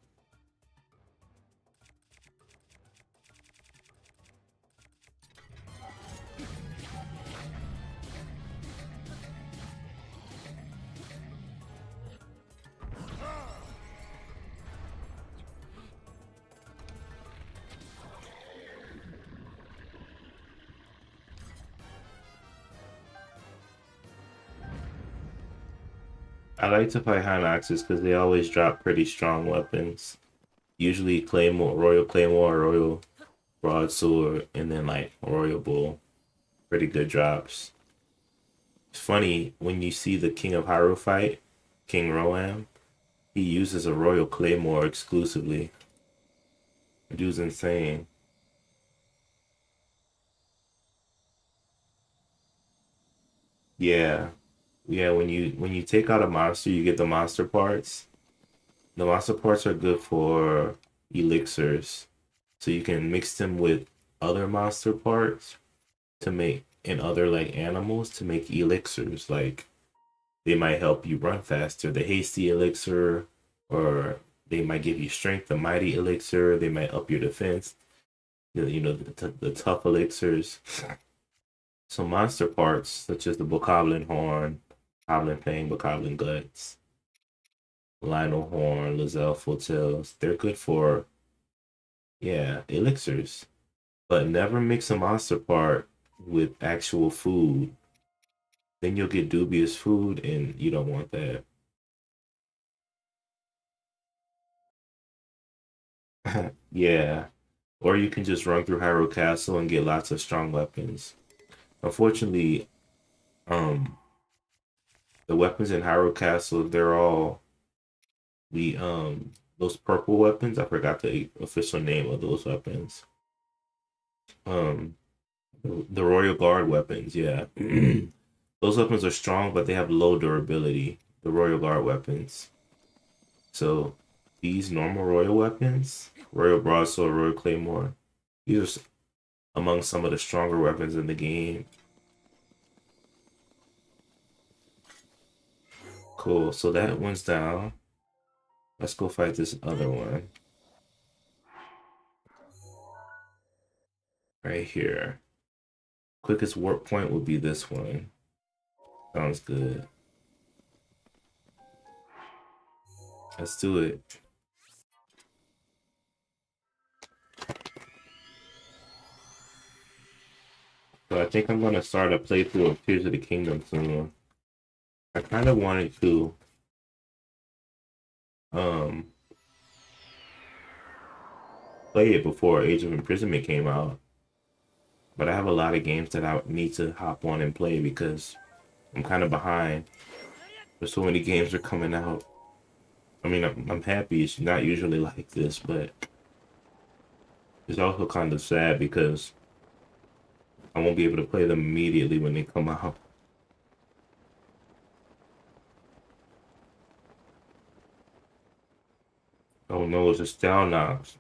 I like to fight Hinoxes because they always drop pretty strong weapons. Usually Claymore, Royal Broadsword, and then like Royal Bull. Pretty good drops. It's funny when you see the King of Hyrule fight, King Roam, he uses a Royal Claymore exclusively. The dude's insane. Yeah. Yeah, when you take out a monster, you get the monster parts. The monster parts are good for elixirs. So you can mix them with other monster parts to make and other like animals to make elixirs. Like they might help you run faster, the hasty elixir, or they might give you strength, the mighty elixir. They might up your defense, the tough elixirs. So monster parts such as the Bokoblin horn, Bokoblin fang, Bokoblin guts, Lionel horn, Lizelle full tails. They're good for elixirs, but never mix a monster part with actual food. Then you'll get dubious food, and you don't want that. Yeah. Or you can just run through Hyrule Castle and get lots of strong weapons. Unfortunately, um, the weapons in Hyrule Castle, they're all the those purple weapons. I forgot the official name of those weapons. Um, the Royal Guard weapons. Yeah, those weapons are strong, but they have low durability. The Royal Guard weapons. So these normal Royal weapons, Royal Broadsword, Royal Claymore, these are among some of the stronger weapons in the game. Cool. So that one's down. Let's go fight this other one right here. Quickest warp point will be this one. Sounds good. Let's do it. So I think I'm gonna start a playthrough of Tears of the Kingdom soon. I kind of wanted to um play it before Age of Imprisonment came out, but I have a lot of games that I need to hop on and play because I'm kind of behind. There's so many games are coming out. I mean, I'm happy it's not usually like this, but it's also kind of sad because I won't be able to play them immediately when they come out. Oh no, it's a Style Knox.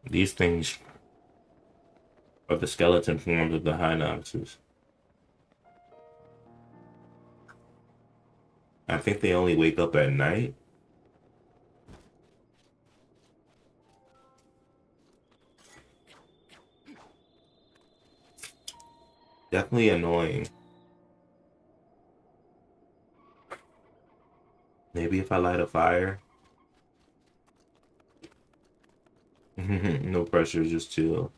These things are the skeleton forms of the High Noxes. I think they only wake up at night. Definitely annoying. Maybe if I light a fire. No pressure, just chill.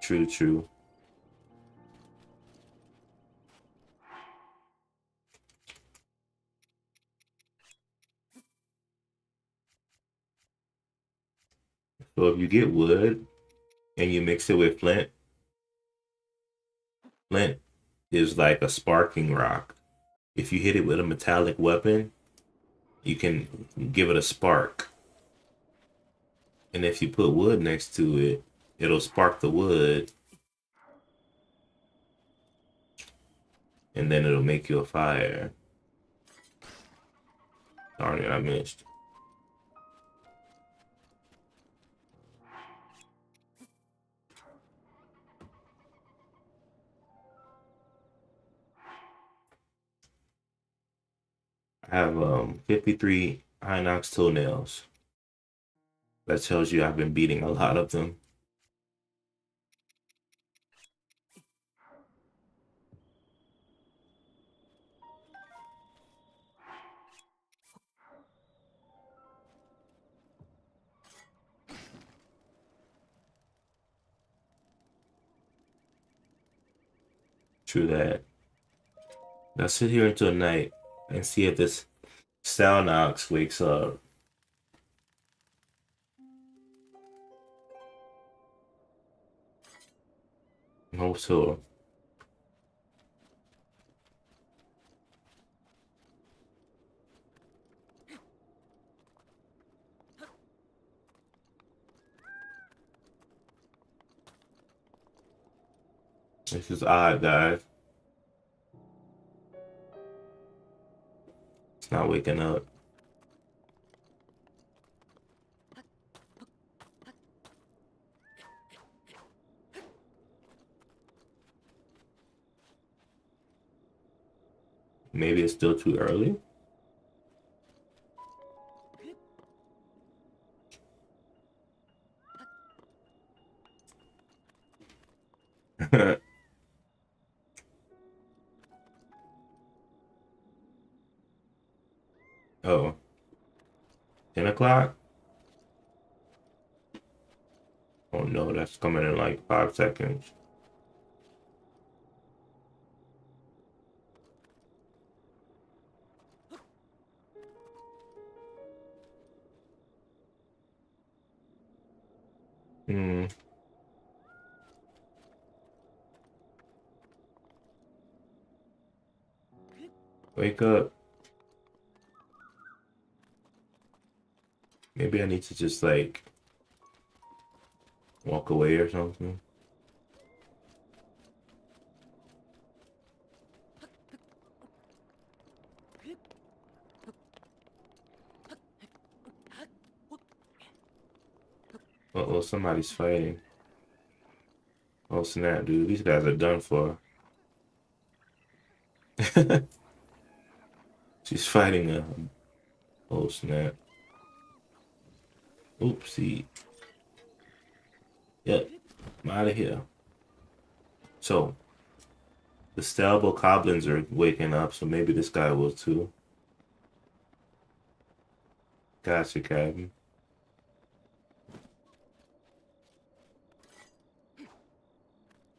True, true. So if you get wood and you mix it with flint, flint is like a sparking rock. If you hit it with a metallic weapon, you can give it a spark. And if you put wood next to it, it'll spark the wood and then it'll make you a fire. Darn it, I missed. I have 53 Hinox toenails. That tells you I've been beating a lot of them. True that. Now sit here until night and see if this Salnox wakes up. Hope so. This is odd, guys. It's not waking up. Maybe it's still too early. Oh, 10 o'clock? Oh no, that's coming in like 5 seconds. Hmm. Wake up. Maybe I need to just like walk away or something. Uh-oh, somebody's fighting. Oh snap, dude. These guys are done for. She's fighting a. Oh snap. Oopsie. Yep. I'm out of here. So, the Stalbo Goblins are waking up, so maybe this guy will too. Gotcha, Captain.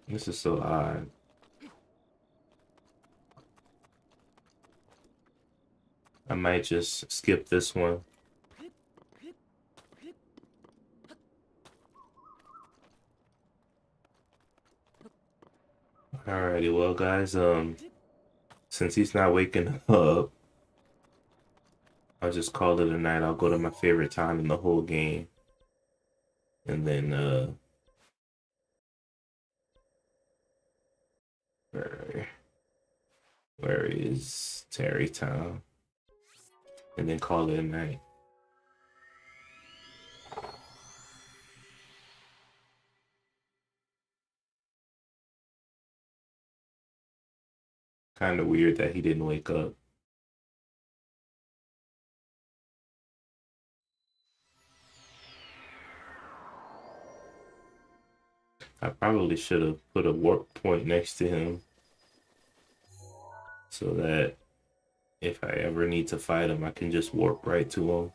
This is so odd. I might just skip this one. Alrighty, well guys, since he's not waking up, I'll just call it a night. I'll go to my favorite time in the whole game. And then where where is Terrytown? And then call it a night. Kind of weird that he didn't wake up. I probably should have put a warp point next to him so that if I ever need to fight him, I can just warp right to him.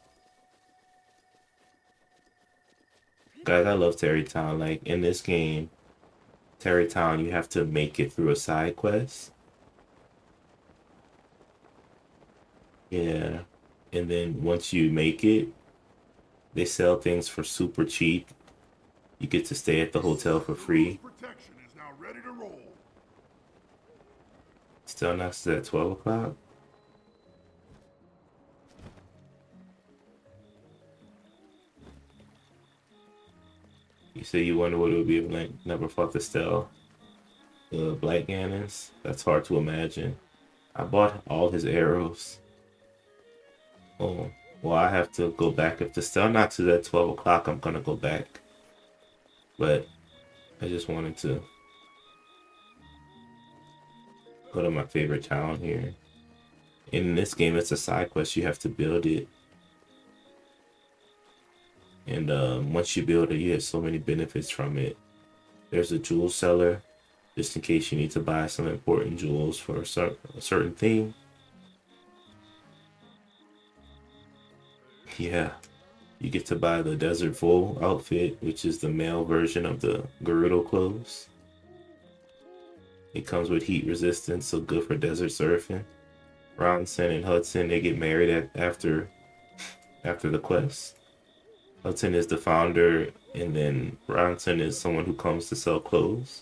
Guys, I love Terrytown. Like in this game, Terrytown, you have to make it through a side quest. Yeah. And then once you make it, they sell things for super cheap. You get to stay at the hotel for free. Protection is now ready to roll. Still not at 12 o'clock. You say you wonder what it would be if Link never fought the Black Ganons? That's hard to imagine. I bought all his arrows. Oh, well, I have to go back. If the still not to that 12 o'clock, I'm gonna go back. But I just wanted to go to my favorite town here. In this game, it's a side quest. You have to build it. And once you build it, you have so many benefits from it. There's a jewel seller, just in case you need to buy some important jewels for a certain thing. Yeah, you get to buy the Desert Full outfit, which is the male version of the Gerudo clothes. It comes with heat resistance, so good for desert surfing. Ronson and Hudson, they get married after the quest. Hudson is the founder, and then Ronson is someone who comes to sell clothes.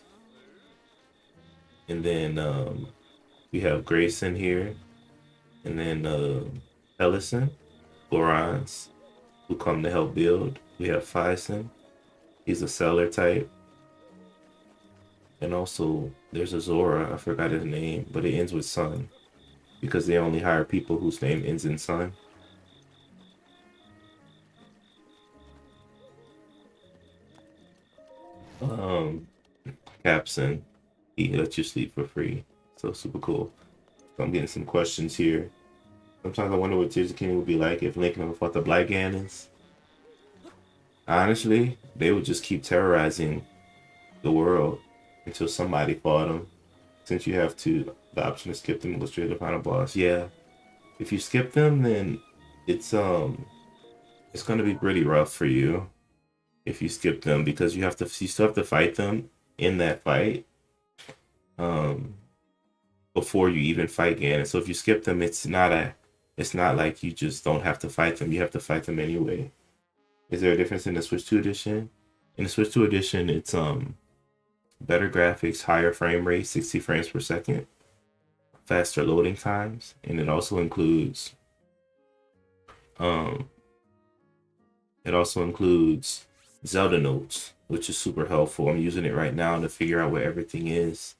And then we have Grayson here, and then Ellison, Gorons, who come to help build. We have Fison, he's a seller type. And also, there's a Zora, I forgot his name, but it ends with Sun, because they only hire people whose name ends in Sun. Capson, he lets you sleep for free, so super cool. So I'm getting some questions here. Sometimes I wonder what Tears of the Kingdom would be like if Link never fought the Black Ganons. Honestly, they would just keep terrorizing the world until somebody fought them. Since you have the option to skip them and go straight to the final boss. Yeah, if you skip them, then it's gonna be pretty rough for you if you skip them, because you still have to fight them in that fight before you even fight Ganon. So if you skip them, it's not like you just don't have to fight them. You have to fight them anyway. Is there a difference in the Switch 2 edition? In the Switch 2 edition, it's better graphics, higher frame rate, 60 frames per second. faster loading times, and um it also includes Zelda notes, which is super helpful. I'm using it right now to figure out where everything is,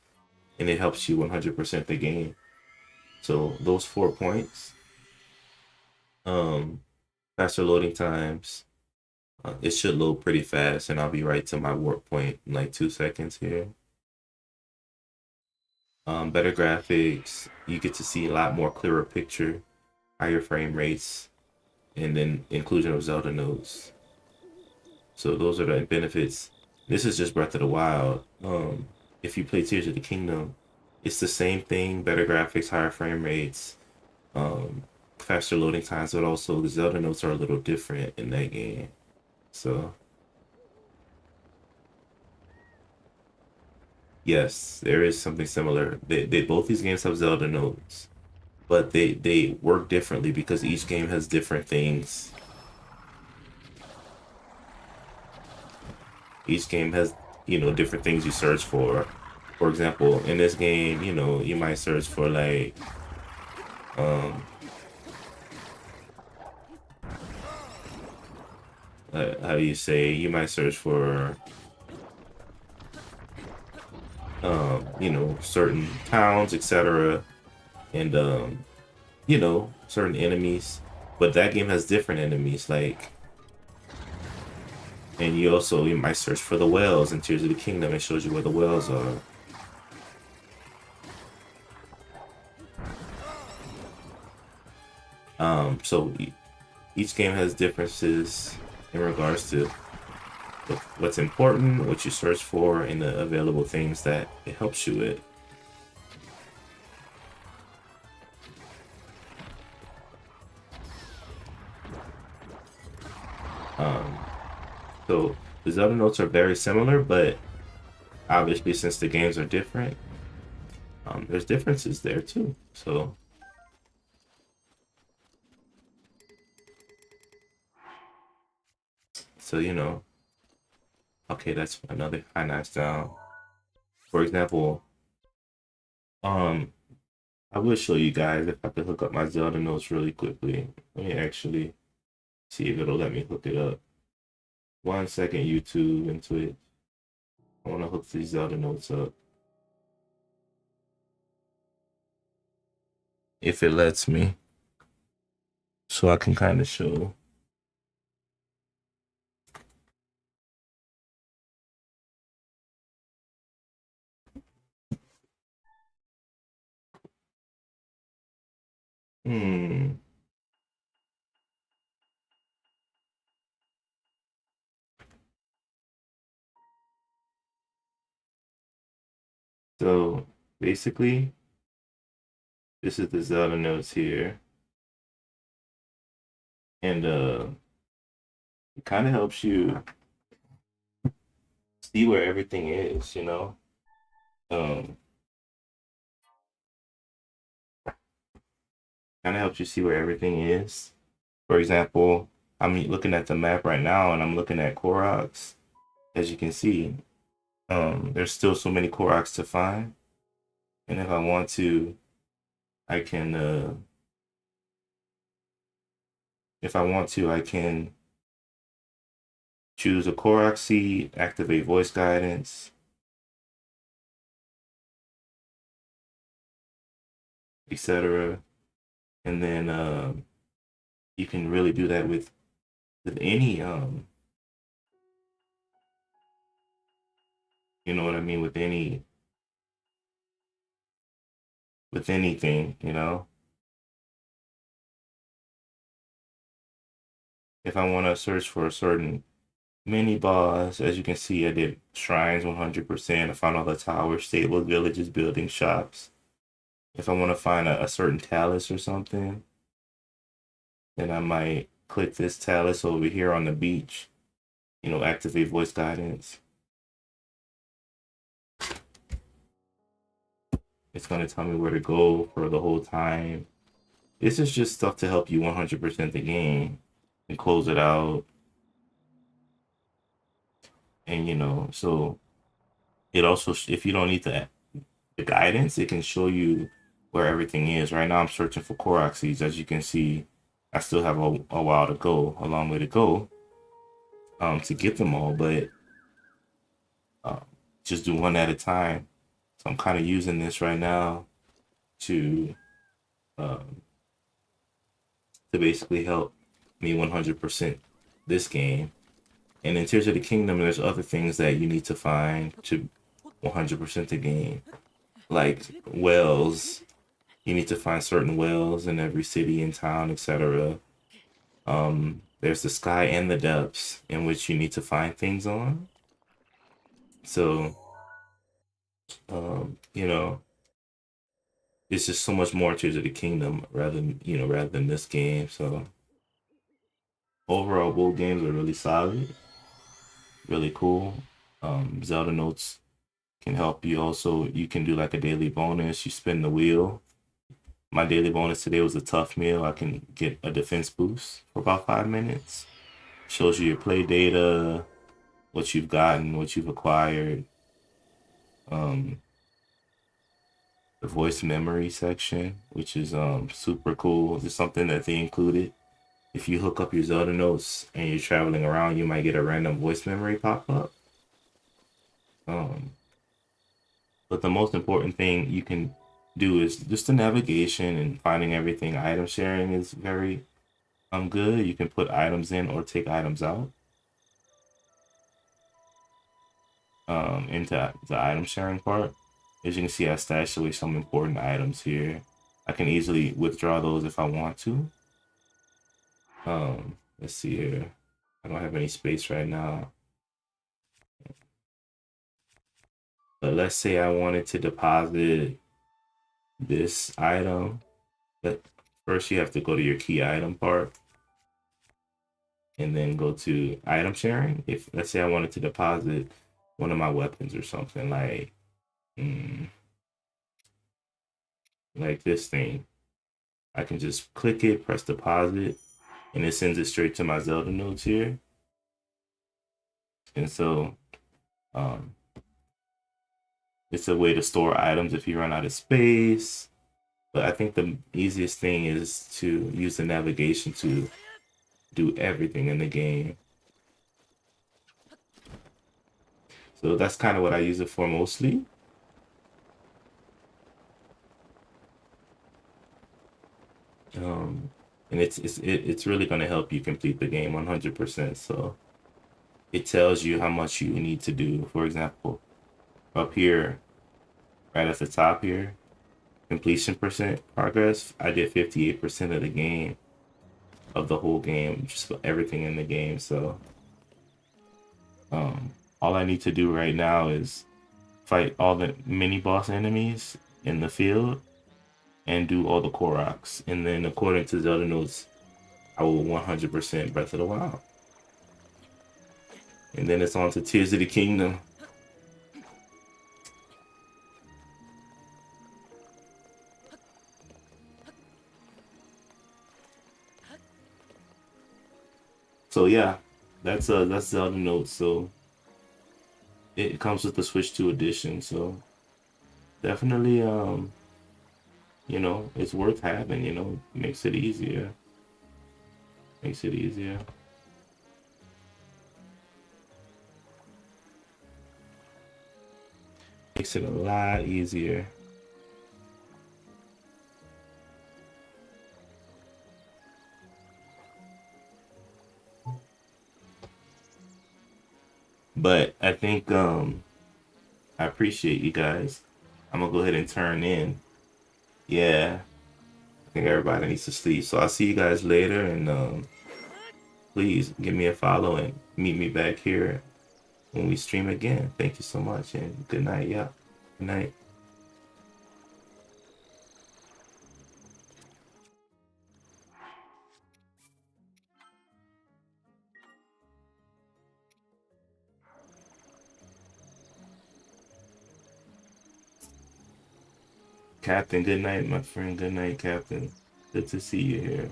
and it helps you 100% the game. So those 4 points, um, faster loading times, it should load pretty fast, and I'll be right to my warp point in like 2 seconds here. Better graphics, you get to see a lot more clearer picture, higher frame rates, and then inclusion of Zelda nodes. So those are the benefits. This is just Breath of the Wild. If you play Tears of the Kingdom, it's the same thing, better graphics, higher frame rates, um, faster loading times, but also the Zelda notes are a little different in that game. So yes, there is something similar. They both these games have Zelda notes, but they work differently because each game has different things. Each game has, different things you search for. For example, in this game, you might search for like um how do you say, you might search for certain towns, etc. and certain enemies. But that game has different enemies, like, and you might search for the wells in Tears of the Kingdom. It shows you where the wells are. So each game has differences in regards to what's important, what you search for, and the available things that it helps you with. Um, so the Zelda notes are very similar, but obviously since the games are different, there's differences there too. So okay, that's another high notch down. For example, um, I will show you guys if I could hook up my Zelda notes really quickly. Let me actually see if it'll let me hook it up. 1 second, YouTube into it. I want to hook these Zelda notes up. If it lets me. So I can kind of show. Hmm. So basically, this is the Zelda notes here. And it kind of helps you see where everything is. Um, kind of helps you see where everything is. For example, I'm looking at the map right now and I'm looking at Koroks. As you can see, there's still so many Koroks to find. And if I want to, I can, I can choose a Korok seed, activate voice guidance, etc. And then you can really do that with any you know what I mean, with anything. If I want to search for a certain mini boss, as you can see, I did shrines 100%. I found all the towers, stables, villages, buildings, shops. If I want to find a certain talus or something, then I might click this talus over here on the beach, activate voice guidance. It's going to tell me where to go for the whole time. This is just stuff to help you 100% the game and close it out. And so it also, if you don't need the guidance, it can show you where everything is. Right now I'm searching for Korok seeds. As you can see, I still have a while to go, a long way to go, to get them all, but uh, just do one at a time. So I'm kind of using this right now to um, to basically help me 100% this game. And in Tears of the Kingdom, there's other things that you need to find to 100% the game, like wells. You need to find certain wells in every city and town, etc. There's the sky and the depths in which you need to find things on. So, you know, it's just so much more Tears of the Kingdom rather than this game. So overall, both games are really solid, really cool. Zelda Notes can help you also. You can do like a daily bonus. You spin the wheel. My daily bonus today was a tough meal. I can get a defense boost for about 5 minutes. Shows you your play data, what you've gotten, what you've acquired. Um, the voice memory section, which is super cool. It's something that they included. If you hook up your Zelda notes and you're traveling around, you might get a random voice memory pop up. Um, but the most important thing you can do is just the navigation and finding everything. Item sharing is very good. You can put items in or take items out into the item sharing part. As you can see, I stashed away some important items here. I can easily withdraw those if I want to. Let's see here. I don't have any space right now. But let's say I wanted to deposit this item. But first you have to go to your key item part and then go to item sharing. If let's say I wanted to deposit one of my weapons or something like this thing, I can just click it, press deposit, and it sends it straight to my Zelda notes here. And so um, it's a way to store items if you run out of space. But I think the easiest thing is to use the navigation to do everything in the game. So that's kind of what I use it for mostly. And it's really going to help you complete the game 100%. So it tells you how much you need to do. For example, up here, right at the top here, completion percent progress, I did 58% of the game, of the whole game, just everything in the game. So all I need to do right now is fight all the mini boss enemies in the field and do all the Koroks. And then according to Zelda notes, I will 100% Breath of the Wild. And then it's on to Tears of the Kingdom. So yeah, that's Zelda notes. So it comes with the Switch 2 edition. So definitely it's worth having, makes it easier. Makes it easier. Makes it a lot easier. But I think I appreciate you guys. I'm gonna go ahead and turn in. Yeah, I think everybody needs to sleep. So I'll see you guys later, and please give me a follow and meet me back here when we stream again. Thank you so much, and good night. Yeah, good night. Captain, good night, my friend. Good night, Captain. Good to see you here.